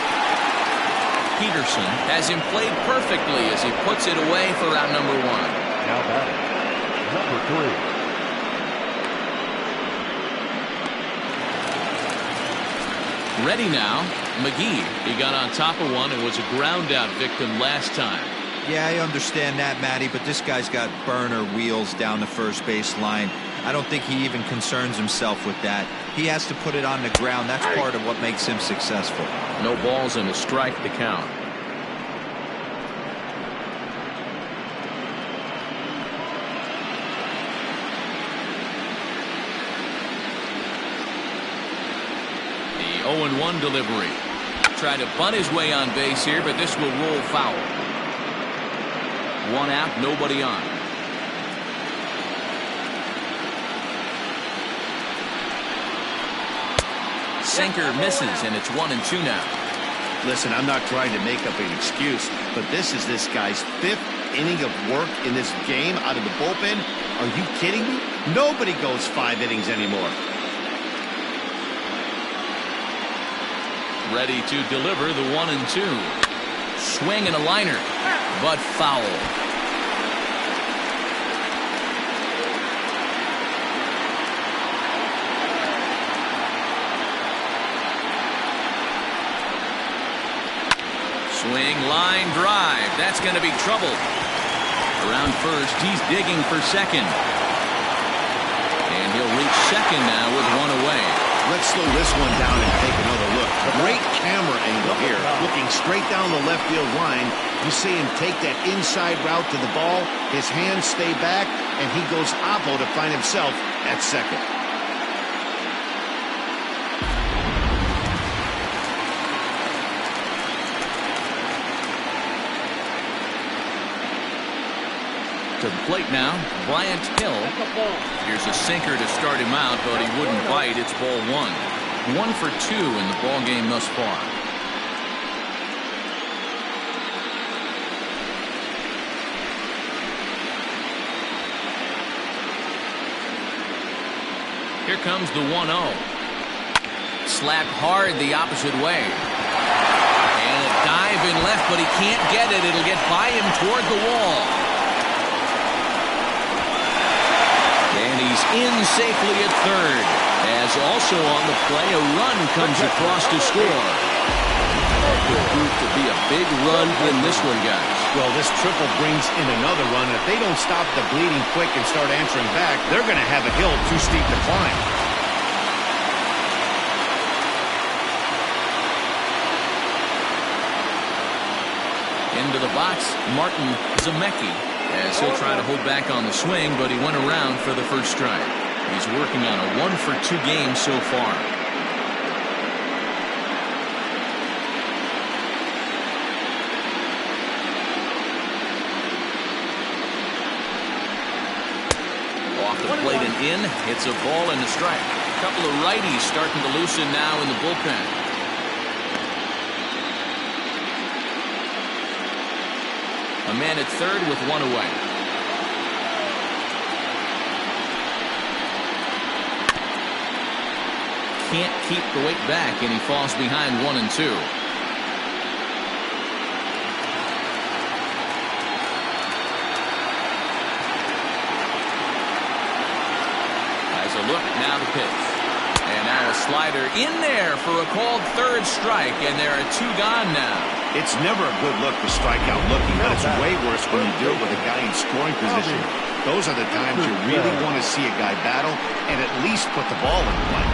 Peterson has him played perfectly as he puts it away for out number 1. Now batting, number 3. Ready now. McGee. He got on top of one and was a ground out victim last time. Yeah, I understand that, Matty, but this guy's got burner wheels down the first base line. I don't think he even concerns himself with that. He has to put it on the ground. That's part of what makes him successful. No balls and a strike to count. The 0-1 delivery. Tried to bunt his way on base here, but this will roll foul. 1 out, nobody on. Sinker misses, and it's 1-2 now. Listen, I'm not trying to make up an excuse, but this is this guy's 5th inning of work in this game out of the bullpen. Are you kidding me? Nobody goes 5 innings anymore. Ready to deliver the 1-2. Swing and a liner, but foul. Swing, line, drive. That's going to be trouble. Around first, he's digging for second. And he'll reach second now with 1 away. Let's slow this one down and take another look. Great camera angle here. Looking straight down the left field line. You see him take that inside route to the ball. His hands stay back, and he goes oppo to find himself at second. To the plate now, Bryant Hill. Here's a sinker to start him out, but he wouldn't bite. It's ball 1. 1 for 2 in the ball game thus far. Here comes the 1-0. Slapped hard the opposite way. And a dive in left, but he can't get it. It'll get by him toward the wall. And he's in safely at third. As also on the play, a run comes across to score. That could prove to be a big run in this one, guys. Well, this triple brings in another run. If they don't stop the bleeding quick and start answering back, they're going to have a hill too steep to climb. Into the box, Martin Zemecki, as he'll try to hold back on the swing, but he went around for the first strike. He's working on a 1 for 2 game so far. Off the plate and in, it's a ball and a strike. A couple of righties starting to loosen now in the bullpen. A man at third with 1 away. Can't keep the weight back, and he falls behind 1 and 2. Has a look, now the pitch. And now a slider in there for a called third strike, and there are 2 gone now. It's never a good look to strike out looking, but it's way worse when you do it with a guy in scoring position. Those are the times you really want to see a guy battle and at least put the ball in play.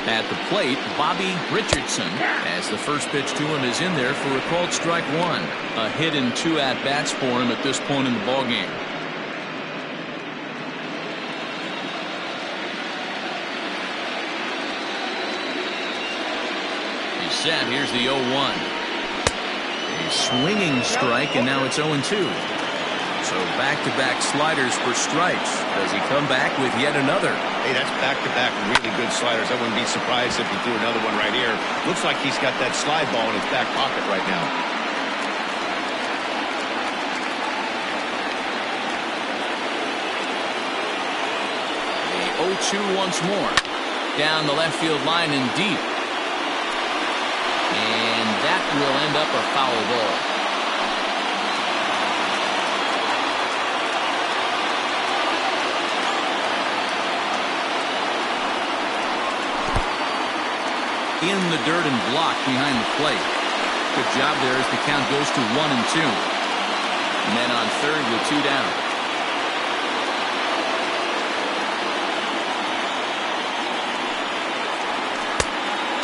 At the plate, Bobby Richardson, as the first pitch to him is in there for a called strike 1. A hit and 2 at-bats for him at this point in the ballgame. He's set. Here's the 0-1. A swinging strike, and now it's 0-2. So back-to-back sliders for strikes. Does he come back with yet another? Hey, that's back-to-back really good sliders. I wouldn't be surprised if he threw another one right here. Looks like he's got that slide ball in his back pocket right now. 0-2 once more. Down the left field line and deep. And that will end up a foul ball. In the dirt and blocked behind the plate. Good job there as the count goes to 1-2. Men on third with 2 down.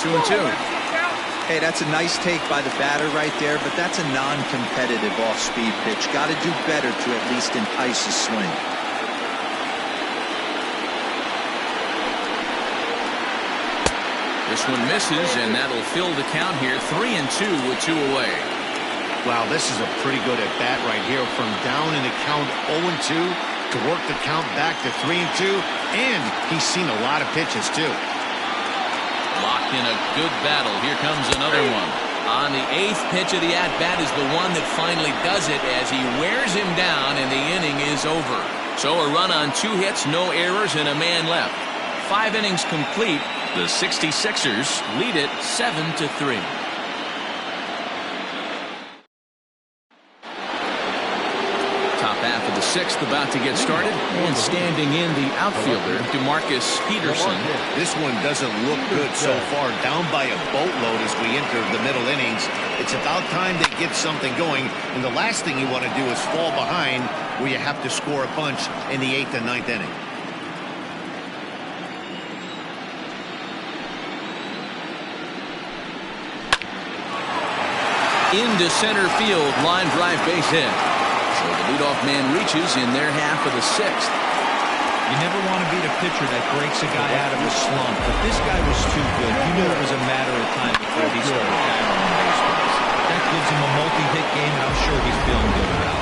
Two and two. Hey, that's a nice take by the batter right there, but that's a non-competitive off-speed pitch. Got to do better to at least entice a swing. This one misses, and that'll fill the count here. 3-2 with 2 away. Wow, this is a pretty good at bat right here. From down in the count 0-2 to work the count back to 3-2, and he's seen a lot of pitches too. Locked in a good battle. Here comes another one. On the 8th pitch of the at-bat is the one that finally does it as he wears him down, and the inning is over. So a run on 2 hits, no errors, and a man left. 5 innings complete. The 66ers lead it 7-3. Top half of the 6th about to get started, and standing in the outfielder, DeMarcus Peterson. This one doesn't look good so far. Down by a boatload as we enter the middle innings. It's about time they get something going, and the last thing you want to do is fall behind where you have to score a bunch in the 8th and 9th inning. Into center field, line drive base hit. So the leadoff man reaches in their half of the 6th. You never want to beat a pitcher that breaks a guy out of a slump, but this guy was too good. You knew it was a matter of time before he started firing on baseballs. That gives him a multi-hit game, and I'm sure he's feeling good about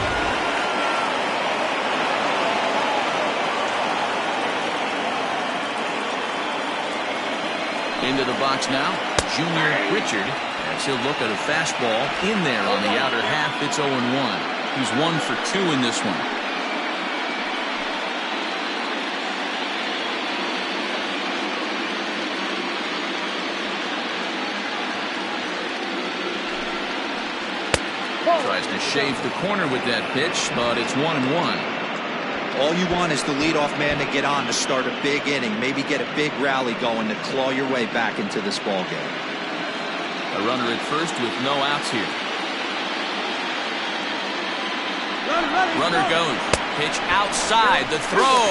it. Into the box now, Junior Richard. As he'll look at a fastball in there on the outer half. It's 0-1. He's 1 for 2 in this one. Tries to shave the corner with that pitch, but it's 1-1. All you want is the leadoff man to get on to start a big inning, maybe get a big rally going to claw your way back into this ball game. A runner at first with no outs here. Runner goes. Pitch outside. The throw.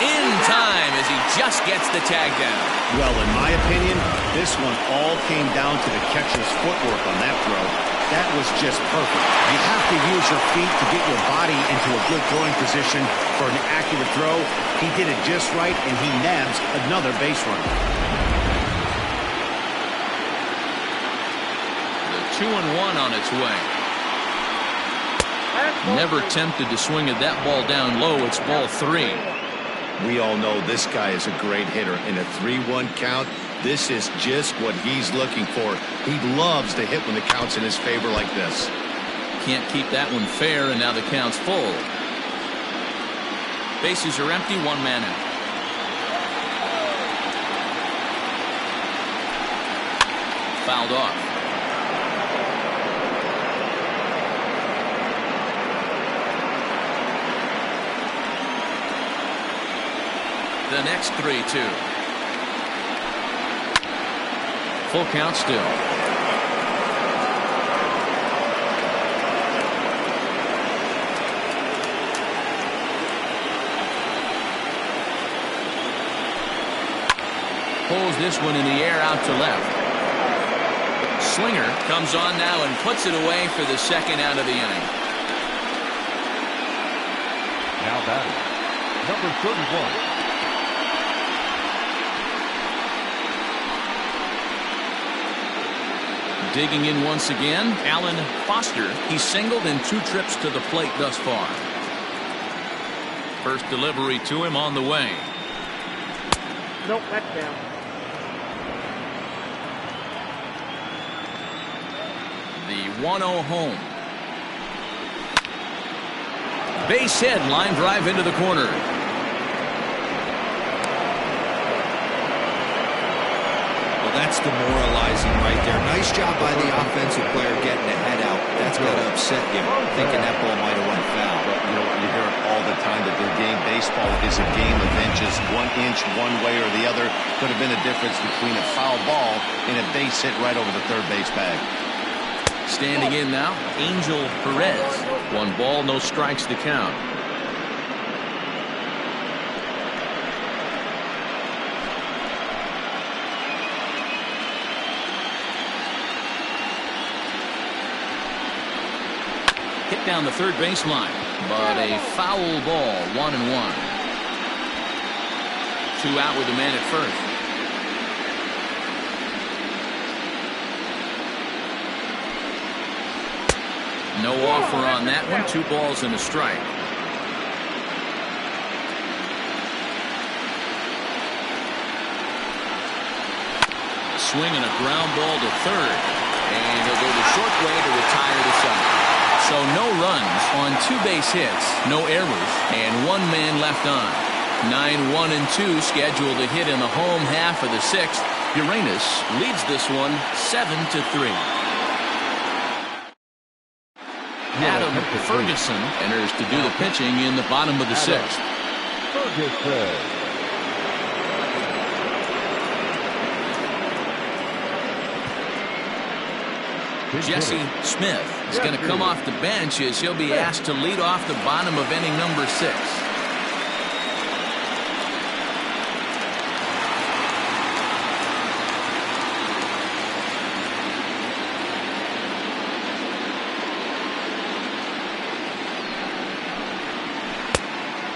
In time as he just gets the tag down. Well, in my opinion, this one all came down to the catcher's footwork on that throw. That was just perfect. You have to use your feet to get your body into a good throwing position for an accurate throw. He did it just right, and he nabs another base runner. 2-1 on its way. Never tempted to swing at that ball down low. It's ball 3. We all know this guy is a great hitter. In a 3-1 count, this is just what he's looking for. He loves to hit when the count's in his favor like this. Can't keep that one fair, and now the count's full. Bases are empty, 1 man out. Fouled off. The next 3-2. Full count still. Pulls this one in the air out to left. Slinger comes on now and puts it away for the 2nd out of the inning. Now batting, number 31. Digging in once again, Alan Foster. He's singled in 2 trips to the plate thus far. First delivery to him on the way. Nope, that's down. The 1-0 home. Base hit, line drive into the corner. Well, that's demoralizing right there. Nice job by the offensive player getting the head out. That's got to upset you, thinking that ball might have went foul. But, you know, you hear it all the time that the game, baseball is a game of inches. 1 inch one way or the other could have been a difference between a foul ball and a base hit right over the third base bag. Standing in now, Angel Perez. 1 ball, no strikes to count. Hit down the third baseline, but a foul ball, 1-1. 2 out with the man at first. No offer on that one. 2 balls and a strike. A swing and a ground ball to third. And he'll go the short way to retire the side. So no runs on 2 base hits, no errors, and 1 man left on. 9-1 and 2 scheduled to hit in the home half of the 6th. Uranus leads this one 7-3. Adam Ferguson enters to do the pitching in the bottom of the 6th. Jesse Smith is going to come off the bench as he'll be asked to lead off the bottom of inning number 6.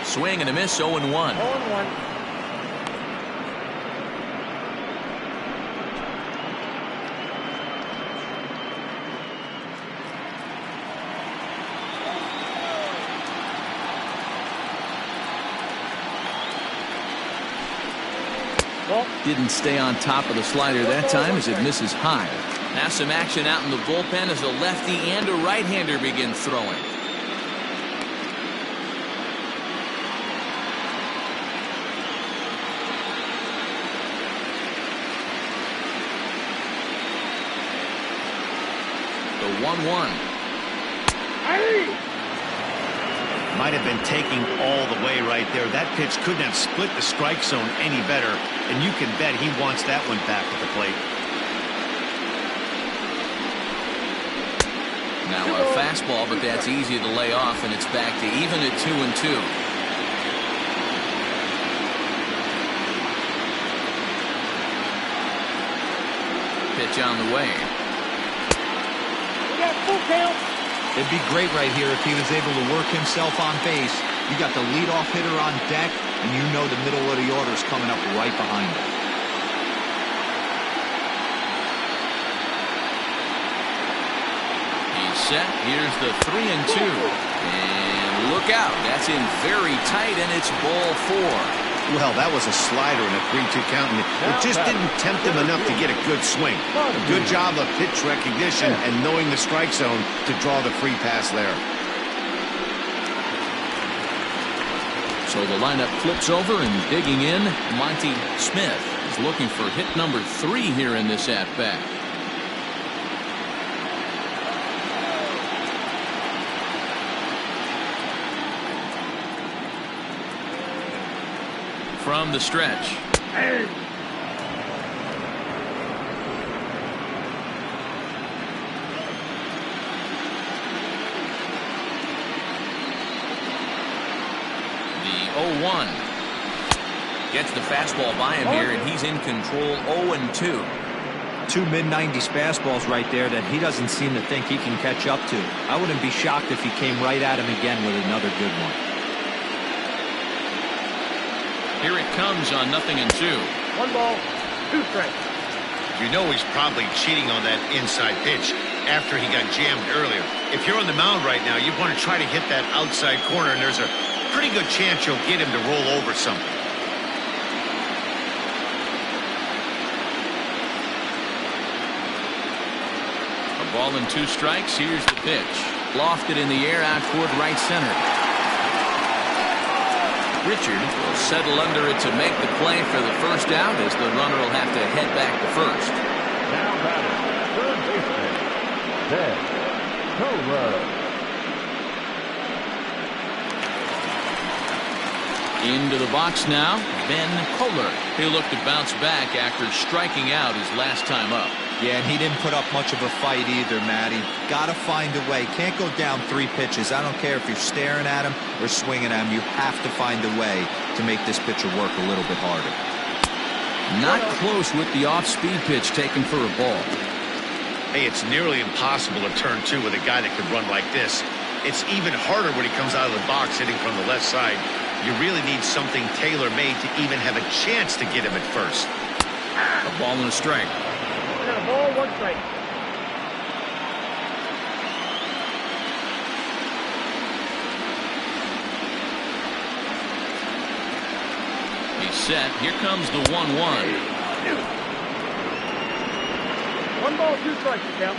Swing and a miss, 0-1. 0-1. Didn't stay on top of the slider that time as it misses high. Now some action out in the bullpen as a lefty and a right-hander begin throwing. The 1-1. Might have been taking all the way right there. That pitch couldn't have split the strike zone any better, and you can bet he wants that one back at the plate. Now a fastball, but that's easy to lay off, and it's back to even at 2-2. Pitch on the way. We got full count. It'd be great right here if he was able to work himself on base. You got the leadoff hitter on deck, and you know the middle of the order is coming up right behind him. He's set. Here's the 3-2. And look out. That's in very tight, and it's ball 4. Well, that was a slider and a 3-2 count, and it just didn't tempt him enough to get a good swing. A good job of pitch recognition and knowing the strike zone to draw the free pass there. So the lineup flips over, and digging in, Monty Smith is looking for hit number 3 here in this at-bat. From the stretch. The 0-1. Gets the fastball by him here, and he's in control. 0-2. 2 mid-90s fastballs right there that he doesn't seem to think he can catch up to. I wouldn't be shocked if he came right at him again with another good one. Here it comes on 0-2. 1 ball, 2 strikes. You know he's probably cheating on that inside pitch after he got jammed earlier. If you're on the mound right now, you want to try to hit that outside corner, and there's a pretty good chance you'll get him to roll over something. A ball and 2 strikes. Here's the pitch. Lofted in the air out toward right center. Richard will settle under it to make the play for the first out as the runner will have to head back to first. Now batter, third baseman, Ben Kohler. Into the box now, Ben Kohler. He'll look to bounce back after striking out his last time up. Yeah, and he didn't put up much of a fight either, Matty. Got to find a way. Can't go down 3 pitches. I don't care if you're staring at him or swinging at him. You have to find a way to make this pitcher work a little bit harder. Not close with the off-speed pitch taken for a ball. Hey, it's nearly impossible to turn 2 with a guy that can run like this. It's even harder when he comes out of the box hitting from the left side. You really need something tailor-made to even have a chance to get him at first. A ball and a strike. And a ball, 1 strike. He's set. Here comes the 1-1. 1 ball, 2 strikes, the count.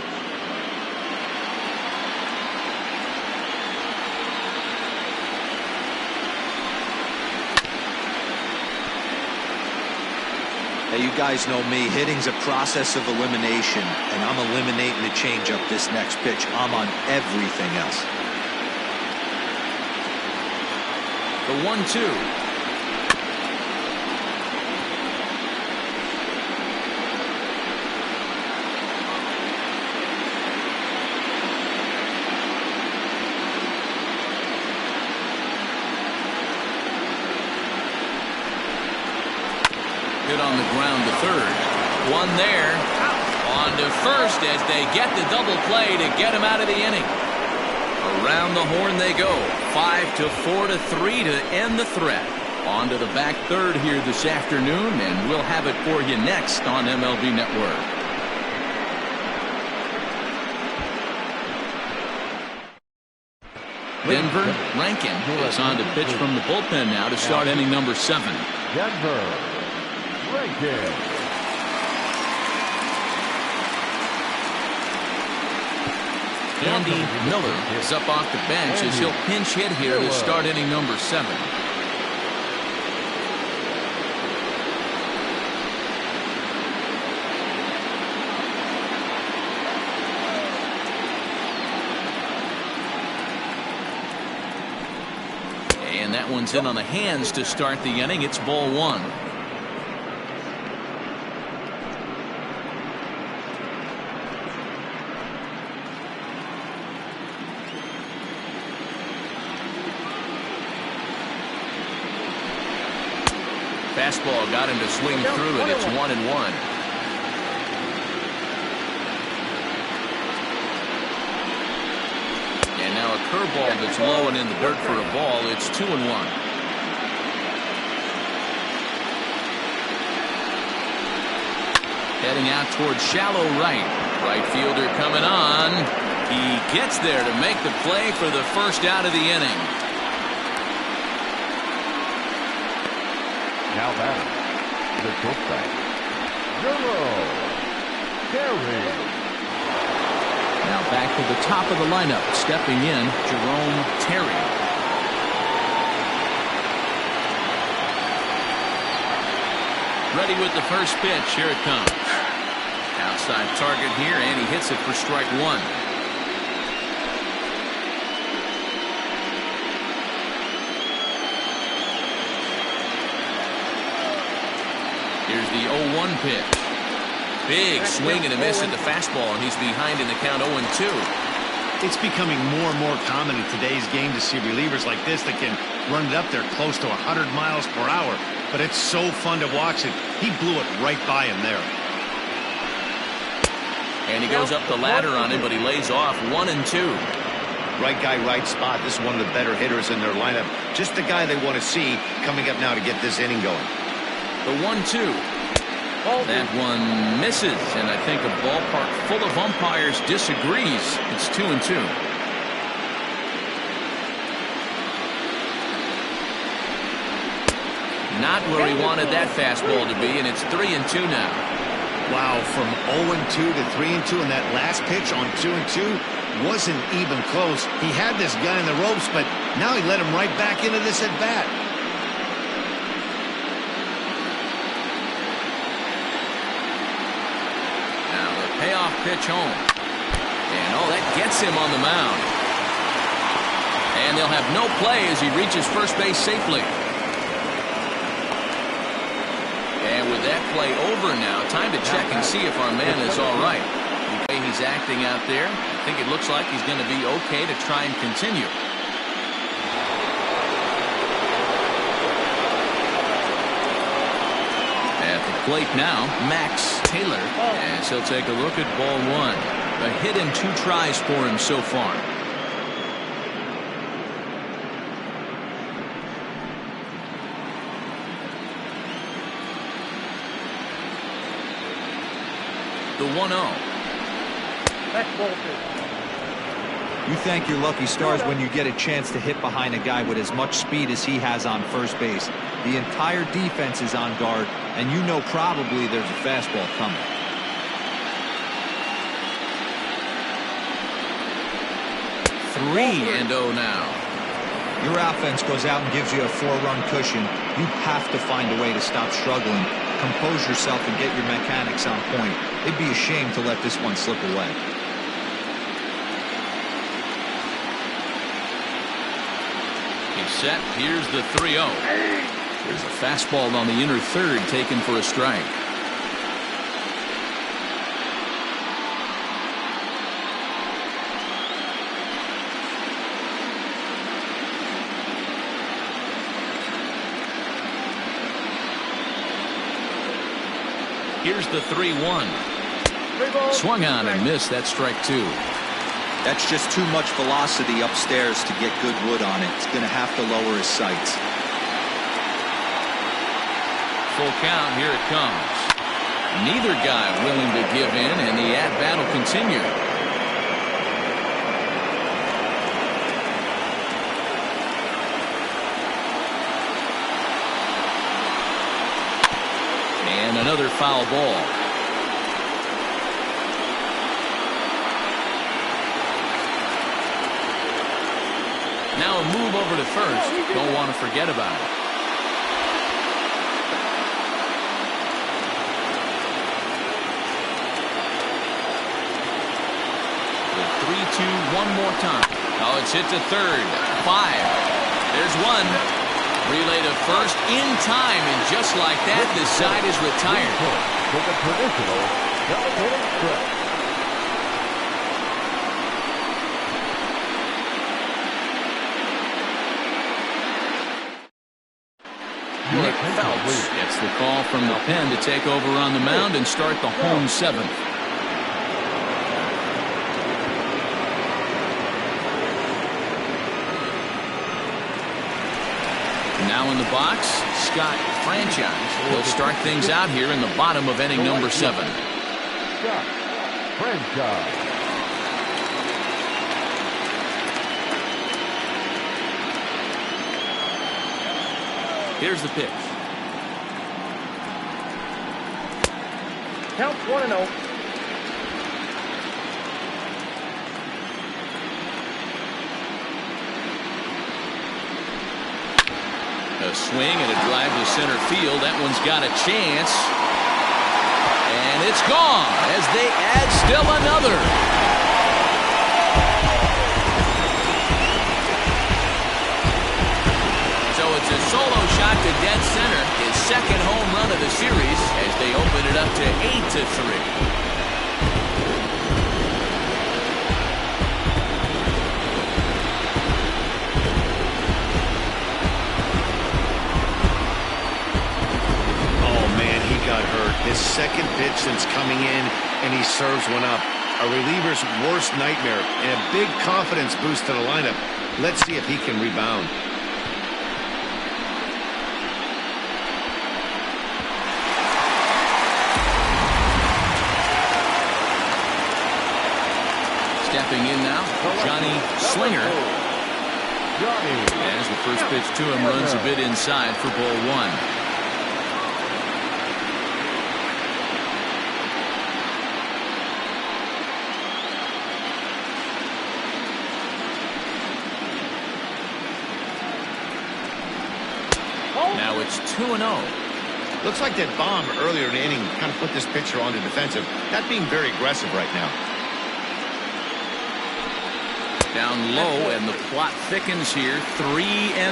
Hey, you guys know me. Hitting's a process of elimination, and I'm eliminating the changeup this next pitch. I'm on everything else. The 1-2. Hit on the ground to third. 1 there. On to first as they get the double play to get him out of the inning. Around the horn they go. 5-4 to 3 to end the threat. On to the back third here this afternoon, and we'll have it for you next on MLB Network. Denver, Rankin is on to pitch from the bullpen now to start inning number 7. Denver, Rankin. Andy Miller is up off the bench as he'll pinch hit here to start inning number 7. And that one's in on the hands to start the inning. It's ball 1. Fastball got him to swing through it. It's 1-1. And now a curveball that's low and in the dirt for a ball. It's 2-1. Heading out towards shallow right. Right fielder coming on. He gets there to make the play for the first out of the inning. Now batter, the shortstop, Terry. Now back to the top of the lineup, stepping in, Jerome Terry. Ready with the first pitch. Here it comes. Outside target here, and he hits it for strike 1. Here's the 0-1 pitch. Big swing and a miss at the fastball, and he's behind in the count 0-2. It's becoming more and more common in today's game to see relievers like this that can run it up there close to 100 miles per hour. But it's so fun to watch it. He blew it right by him there. And he goes up the ladder on him, but he lays off 1-2. Right guy, right spot. This is one of the better hitters in their lineup. Just the guy they want to see coming up now to get this inning going. The 1-2. That one misses, and I think a ballpark full of umpires disagrees. It's 2-2. Not where he wanted that fastball to be, and it's 3-2 now. Wow, from 0-2 to 3-2, and that last pitch on 2-2 wasn't even close. He had this guy in the ropes, but now he let him right back into this at bat. leadoff pitch home. And, oh, that gets him on the mound. And they'll have no play as he reaches first base safely. And with that play over now, time to check and see if our man is all right. The way he's acting out there, I think it looks like he's going to be okay to try and continue. At the plate now, Max Taylor, as he'll take a look at ball one. A hit and 2 tries for him so far. The 1-0. That's ball 2. You thank your lucky stars when you get a chance to hit behind a guy with as much speed as he has on first base. The entire defense is on guard, and you know probably there's a fastball coming. Three and 0 now. Your offense goes out and gives you a 4-run cushion. You have to find a way to stop struggling, compose yourself, and get your mechanics on point. It'd be a shame to let this one slip away. He's set. Here's the 3-0. There's a fastball on the inner third taken for a strike. Here's the 3-1. Swung on and missed. That strike 2. That's just too much velocity upstairs to get good wood on it. It's going to have to lower his sights. Full count. Here it comes. Neither guy willing to give in, and the at-bat will continue. And another foul ball. Now a move over to first. Don't want to forget about it. The 3-2 one more time. Oh, it's hit to third. 5. There's one. Relay to first in time, and just like that, this side is retired. For the traditional delegated stretch. Nick Phelps gets the call from the pen to take over on the mound and start the home 7th. Now in the box, Scott Franchise. He'll start things out here in the bottom of inning number 7. Scott Franchise. Here's the pitch. Count 1-0. A swing and a drive to center field. That one's got a chance. And it's gone as they add still another. So it's a solo shot to dead center. His second home run of the series as they open it up to 8-3. His second pitch since coming in, and he serves one up. A reliever's worst nightmare, and a big confidence boost to the lineup. Let's see if he can rebound. Stepping in now, Johnny Slinger. As the first pitch to him runs a bit inside for ball 1. Now it's 2-0. Looks like that bomb earlier in the inning kind of put this pitcher on the defensive. Not being very aggressive right now. Down low, and the plot thickens here. 3-0.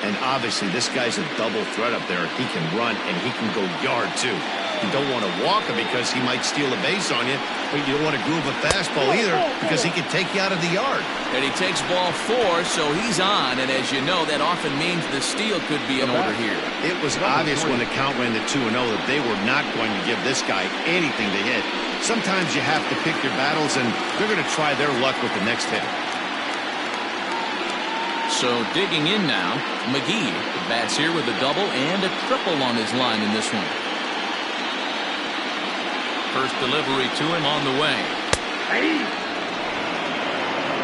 And obviously, this guy's a double threat up there. He can run, and he can go yard, too. You don't want to walk him because he might steal a base on you, but you don't want to groove a fastball either because he can take you out of the yard. And he takes ball 4, so he's on, and as you know, that often means the steal could be in order here. It was obvious when the count ran to 2-0 that they were not going to give this guy anything to hit. Sometimes you have to pick your battles, and they're going to try their luck with the next hit. So digging in now, McGee bats here with a double and a triple on his line in this one. First delivery to him on the way.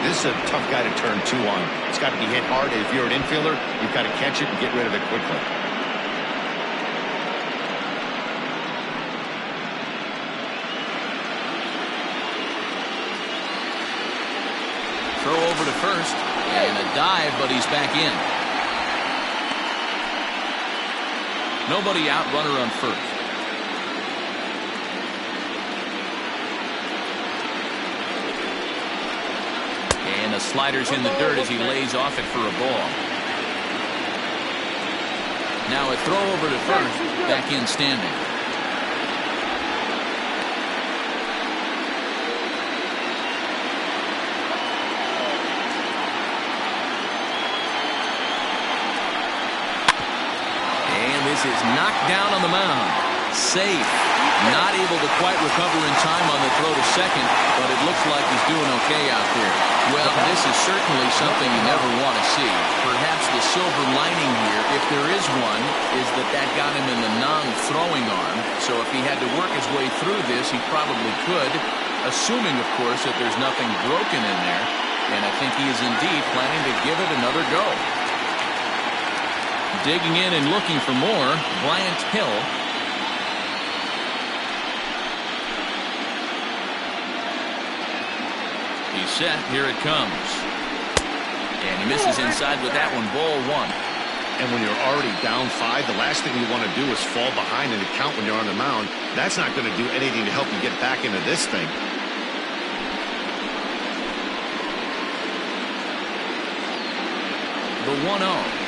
This is a tough guy to turn 2 on. It's got to be hit hard, and if you're an infielder, you've got to catch it and get rid of it quickly. Throw over to first, and a dive, but he's back in. Nobody out, runner on first. And the slider's in the dirt as he lays off it for a ball. Now a throw over to first, back in standing. Is knocked down on the mound. Safe. Not able to quite recover in time on the throw to second, but it looks like he's doing okay out there. Well, this is certainly something you never want to see. Perhaps the silver lining here, if there is one, is that got him in the non-throwing arm. So if he had to work his way through this, he probably could, assuming, of course, that there's nothing broken in there. And I think he is indeed planning to give it another go. Digging in and looking for more, Bryant Hill. He's set. Here it comes. And he misses inside with that one. Ball 1. And when you're already down 5, the last thing you want to do is fall behind in the count when you're on the mound. That's not going to do anything to help you get back into this thing. The 1-0.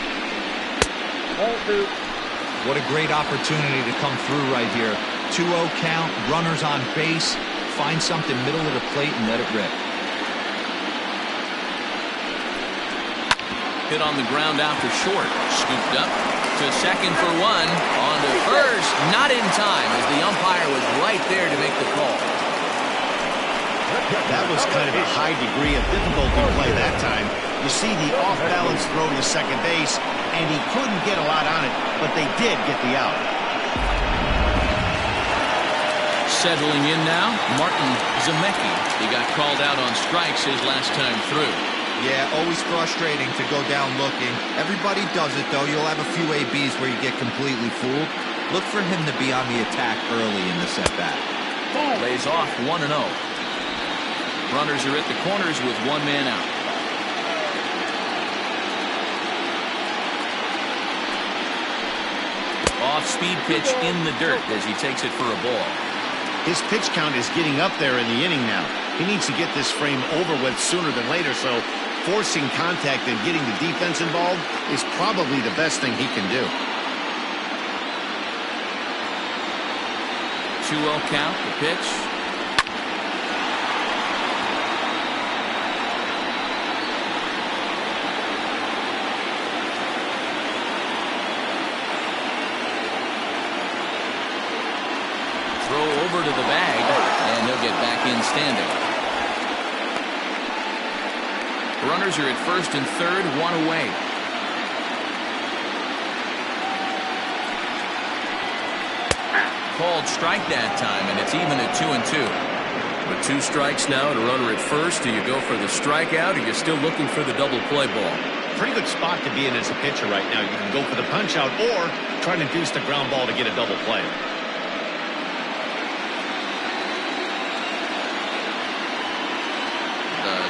What a great opportunity to come through right here. 2-0 count, runners on base, find something middle of the plate and let it rip. Hit on the ground out to short. Scooped up to second for 1. On to first. Not in time as the umpire was right there to make the call. That was kind of a high degree of difficulty play that time. You see the off-balance throw to second base, and he couldn't get a lot on it, but they did get the out. Settling in now, Martin Zemecki. He got called out on strikes his last time through. Yeah, always frustrating to go down looking. Everybody does it, though. You'll have a few ABs where you get completely fooled. Look for him to be on the attack early in the setback. Lays off 1-0. Runners are at the corners with 1 man out. Off-speed pitch in the dirt as he takes it for a ball. His pitch count is getting up there in the inning now. He needs to get this frame over with sooner than later, so forcing contact and getting the defense involved is probably the best thing he can do. 2-0 count, the pitch. Over to the bag, and he'll get back in standing. Runners are at first and third, 1 away. Called strike that time, and it's even at 2-2. With 2 strikes now and a runner at first, do you go for the strikeout, or you're still looking for the double play ball? Pretty good spot to be in as a pitcher right now. You can go for the punch out or try to induce the ground ball to get a double play.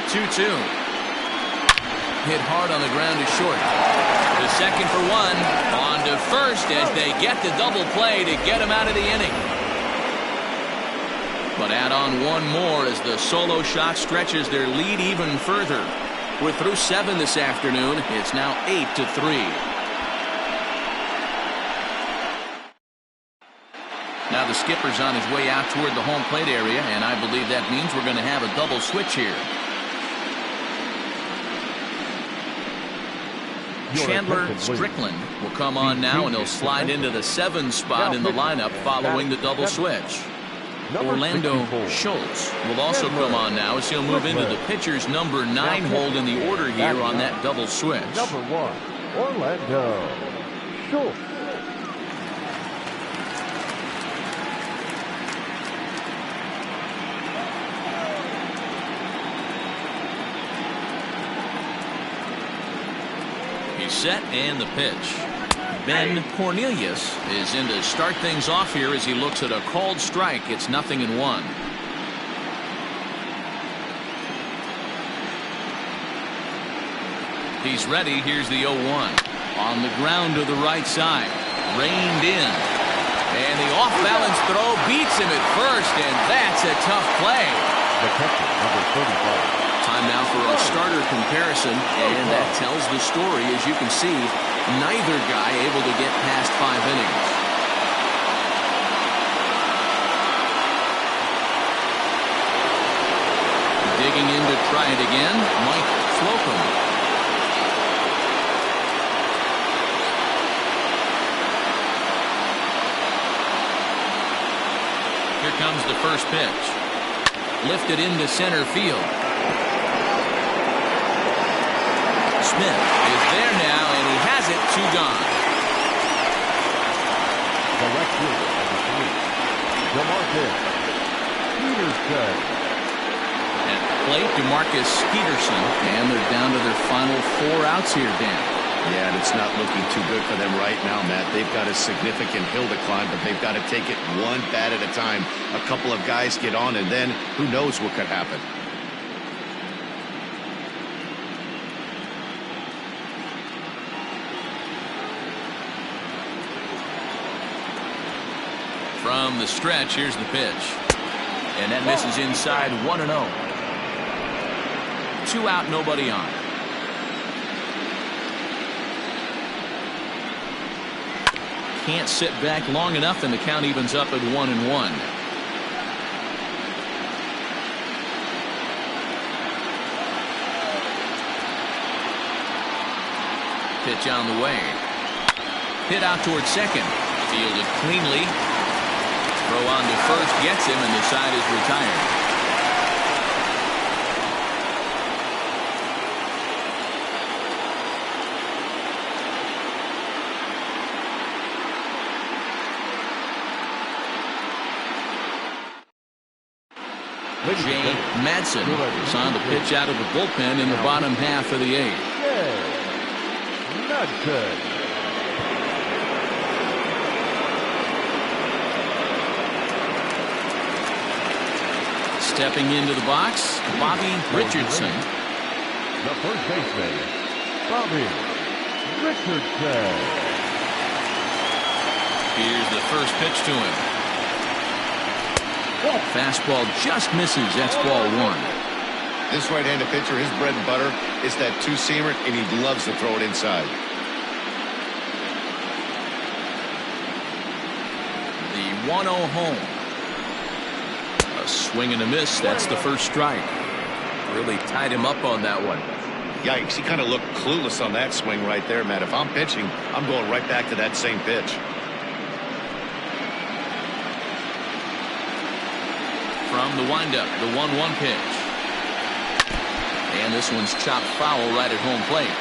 2-2. Hit hard on the ground to short. The second for one. On to first as they get the double play to get him out of the inning. But add on one more as the solo shot stretches their lead even further. We're through 7 this afternoon. It's now 8-3. Now the skipper's on his way out toward the home plate area, and I believe that means we're going to have a double switch here. Chandler Strickland will come on now, and he'll slide into the 7 spot in the lineup following the double switch. Orlando Schultz will also come on now as he'll move into the pitcher's number 9 hold in the order here on that double switch. Number 1, Orlando Schultz. He's set and the pitch. Ben Cornelius is in to start things off here as he looks at a called strike. It's 0-1. He's ready. Here's the 0-1. On the ground to the right side. Reined in. And the off-balance throw beats him at first, and that's a tough play. The catcher, number 35. Time now for a starter comparison, and that tells the story. As you can see, neither guy able to get past 5 innings. Digging in to try it again, Mike Slocum. Here comes the first pitch. Lifted into center field. Smith is there now, and he has it. 2 gone. The left fielder, number 3, DeMarcus Peterson. At the plate, DeMarcus Peterson, and they're down to their final 4 outs here, Dan. Yeah, and it's not looking too good for them right now, Matt. They've got a significant hill to climb, but they've got to take it one bat at a time. A couple of guys get on, and then who knows what could happen. From the stretch, here's the pitch. And that misses inside. 1-0. 2 out, nobody on. Can't sit back long enough, and the count evens up at 1-1. Pitch on the way. Hit out towards second. Fielded cleanly. Throw on to first gets him, and the side is retired. Jay Madsen is on the pitch out of the bullpen in the bottom half of the 8th. Not good. Stepping into the box, Bobby Richardson. The first baseman, Bobby Richardson. Here's the first pitch to him. Fastball just misses. That's ball 1. This right-handed pitcher, his bread and butter is that 2-seamer, and he loves to throw it inside. The 1-0 home. A swing and a miss. That's the first strike. Really tied him up on that one. Yikes, he kind of looked clueless on that swing right there, Matt. If I'm pitching, I'm going right back to that same pitch. From the windup, the 1-1 pitch. And this one's chopped foul right at home plate.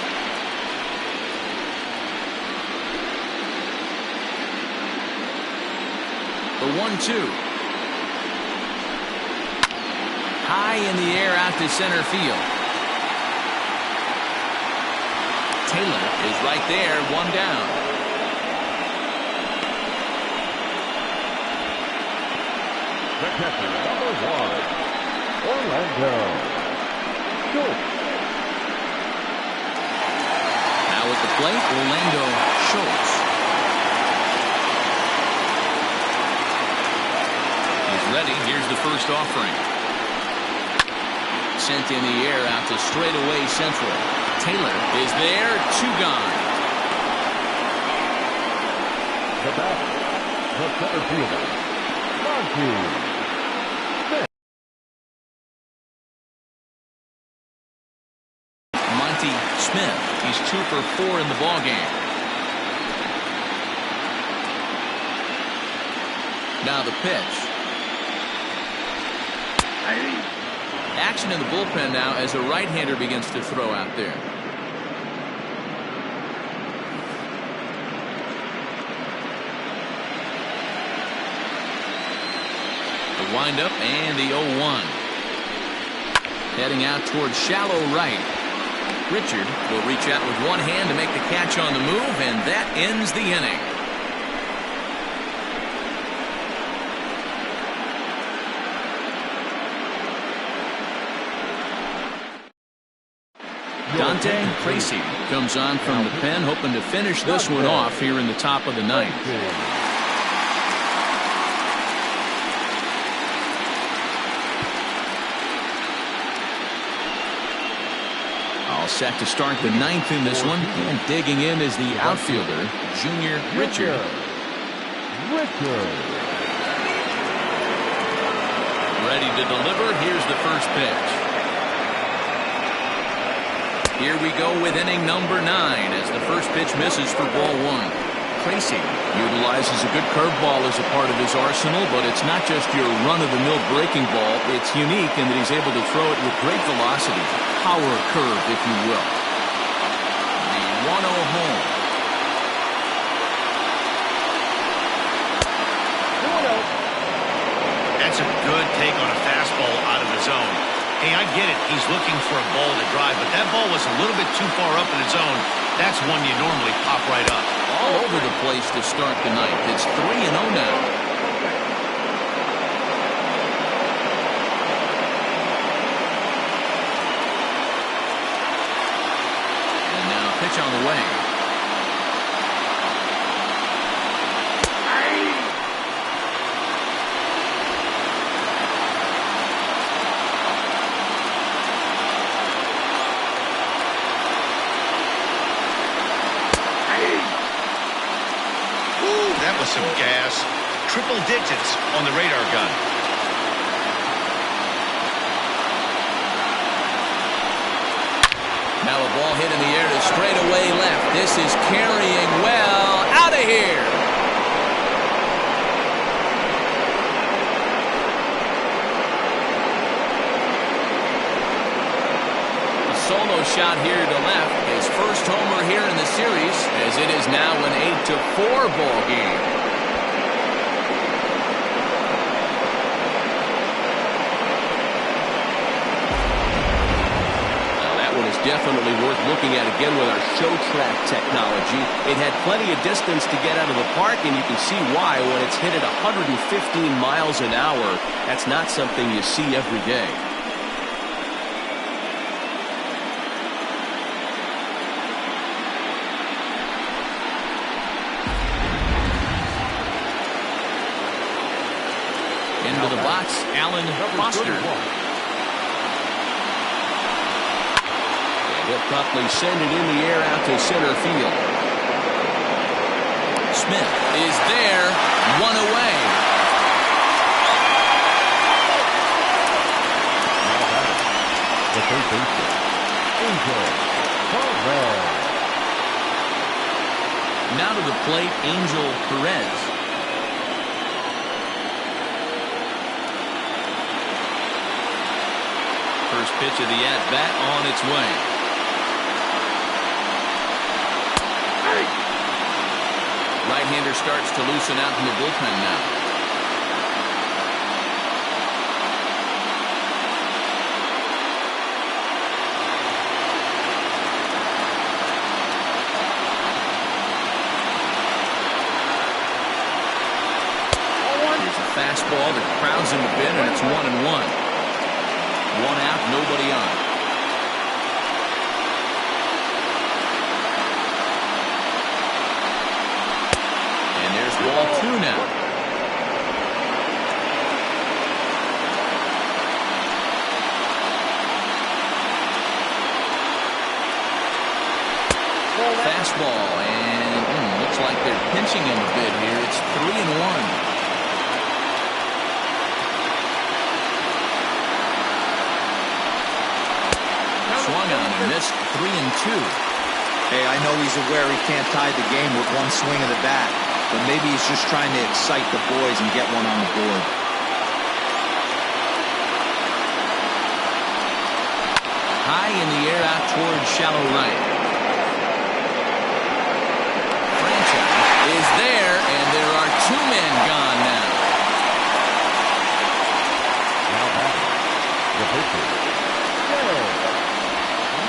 The 1-2. High in the air out to center field. Taylor is right there, 1 down. The catcher, number 1, Orlando Schultz. Now at the plate, Orlando Schultz. He's ready. Here's the first offering. Sent in the air out to straightaway central. Taylor is there. 2 gone. The batter, the center fielder, Monty Smith. Monty Smith. He's 2 for 4 in the ballgame. Now the pitch. Action in the bullpen now as a right-hander begins to throw out there. The windup and the 0-1. Heading out towards shallow right. Richard will reach out with one hand to make the catch on the move, and that ends the inning. Dante Tracy comes on from the pen, hoping to finish this one off here in the top of the 9th. All set to start the 9th in this one, and digging in is the outfielder, Junior Richard. Ready to deliver. Here's the first pitch. Here we go with inning number 9 as the first pitch misses for ball 1. Tracy utilizes a good curveball as a part of his arsenal, but it's not just your run-of-the-mill breaking ball. It's unique in that he's able to throw it with great velocity, power curve, if you will. The 1-0 home. That's a good take on a fastball out of the zone. Hey, I get it. He's looking for a ball to drive, but that ball was a little bit too far up in the zone. That's one you normally pop right up. All over the place to start the 9th. It's 3-0 now. And now a pitch on the way. That was some gas. Triple digits on the radar gun. Now a ball hit in the air to straightaway left. This is carrying well. Out of here. A solo shot here to left. His first homer here in the series, as it is now an 8-4 ball game. Now that one is definitely worth looking at again with our show track technology. It had plenty of distance to get out of the park, and you can see why when it's hit at 115 miles an hour. That's not something you see every day. Into the box, Alan Foster. And he'll promptly send it in the air out to center field. Smith is there, 1 away. The third baseman, Angel Perez. Now to the plate, Angel Perez. First pitch of the at-bat on its way. Right-hander starts to loosen out in the bullpen now. Here's a fastball that crowds in the bin, and it's 1-1. 1 out, nobody on. 2 now. Fastball, and looks like they're pinching him a bit here. It's 3-1. Swung on and missed. 3-2. Hey, I know he's aware he can't tie the game with one swing of the bat, but maybe he's just trying to excite the boys and get one on the board. High in the air out towards shallow right. Franchise is there, and there are 2 men gone now. Now back. The pitcher.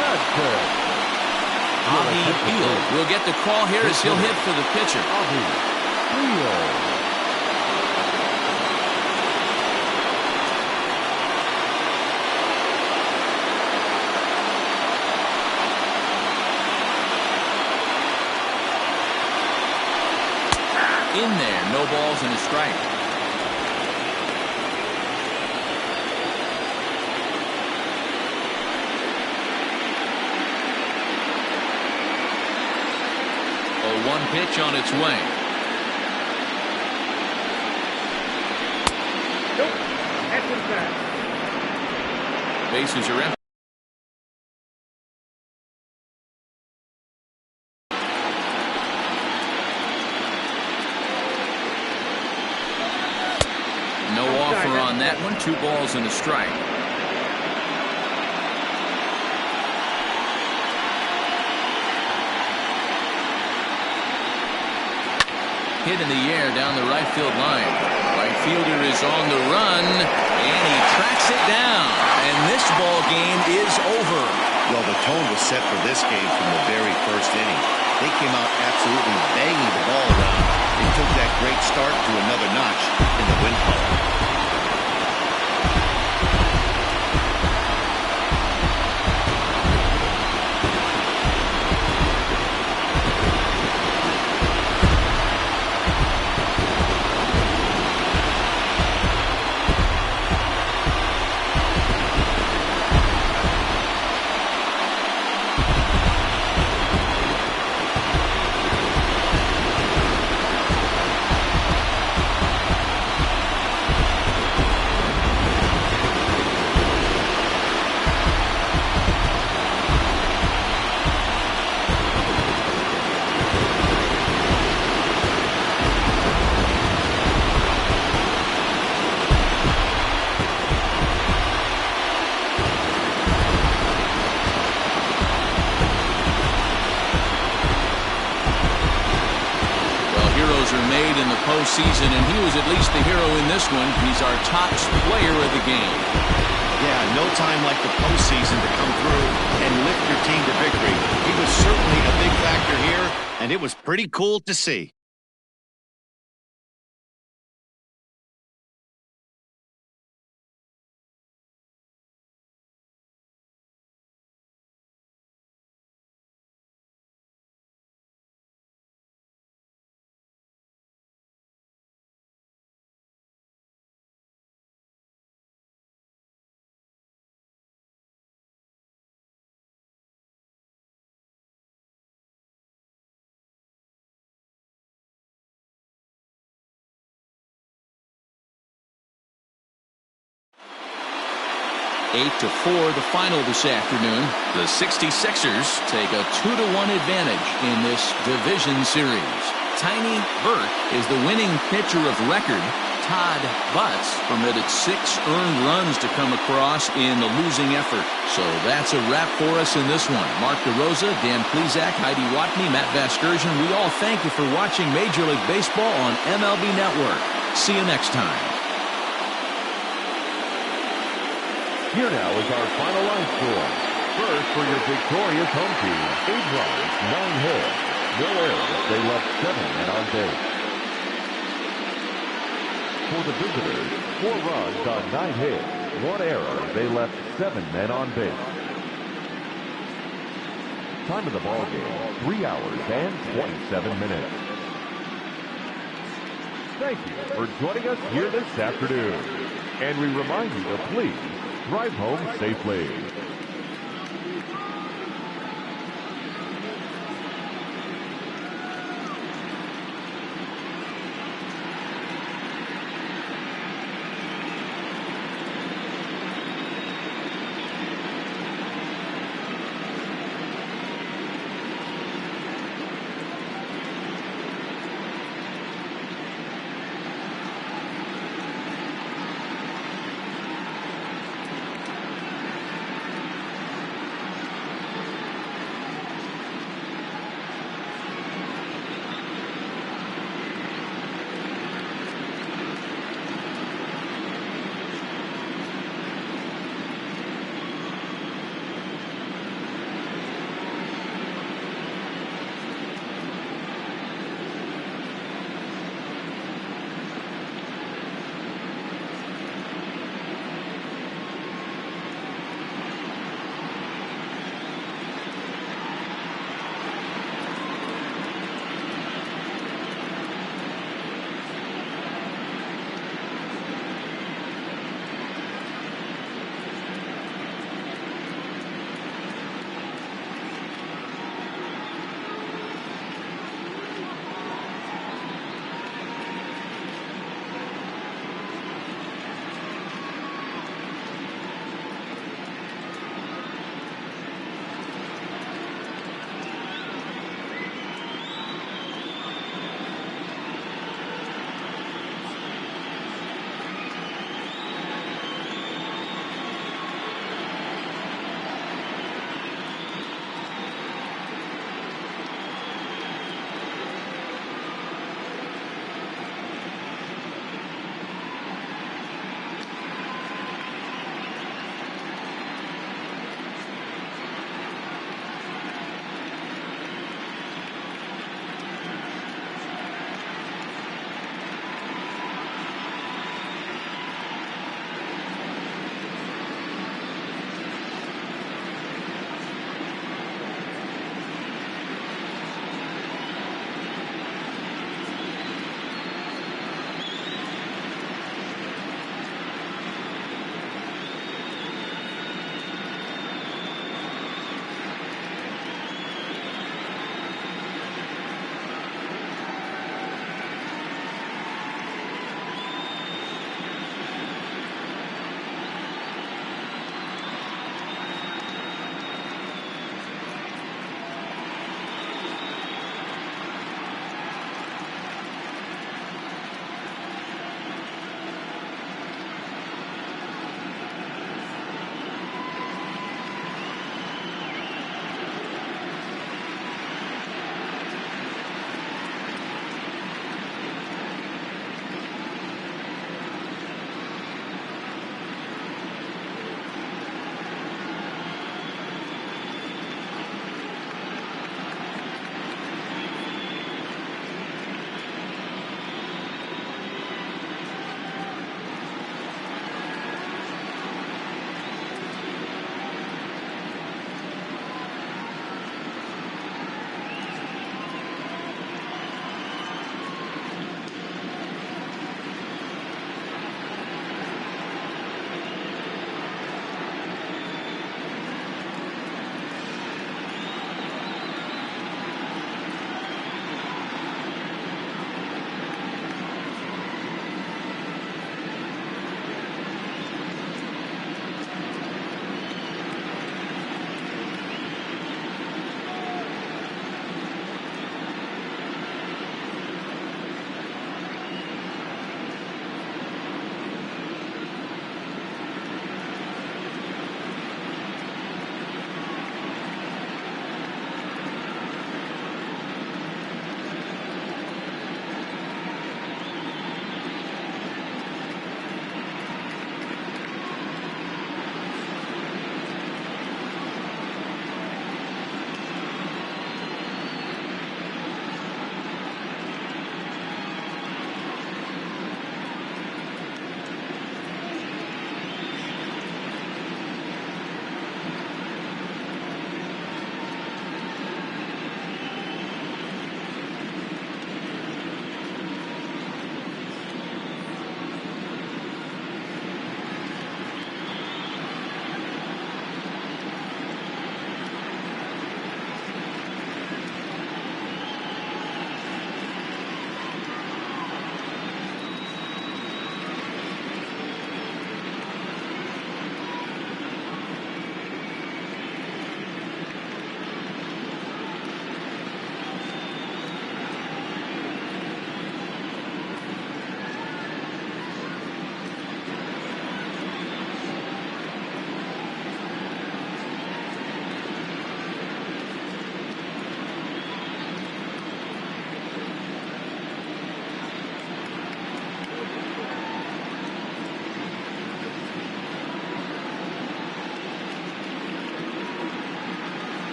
Not good. Avi Field will get the call here as he'll hit for the pitcher. Avi Field. In there, no balls and a strike. One pitch on its way. Nope. That's inside. Bases are empty. No offer on that one. 2 balls and a strike. Hit in the air down the right field line. Right fielder is on the run, and he tracks it down. And this ball game is over. Well, the tone was set for this game from the very first inning. They came out absolutely banging the ball around. They took that great start to another notch in the win column. Postseason, and he was at least the hero in this one. He's our top player of the game. Yeah, no time like the postseason to come through and lift your team to victory. He was certainly a big factor here, and it was pretty cool to see. Eight to 4, the final this afternoon. The 66ers take a 2-1 advantage in this division series. Tiny Burke is the winning pitcher of record. Todd Butts permitted 6 earned runs to come across in the losing effort. So that's a wrap for us in this one. Mark DeRosa, Dan Plesac, Heidi Watney, Matt Vasgersian, we all thank you for watching Major League Baseball on MLB Network. See you next time. Here now is our final line score. First, for your victorious home team, 8 runs, 9 hits, no errors. They left 7 men on base. For the visitors, 4 runs on 9 hits, 1 error. They left 7 men on base. Time of the ball game, 3 hours and 27 minutes. Thank you for joining us here this afternoon. And we remind you to please drive home safely.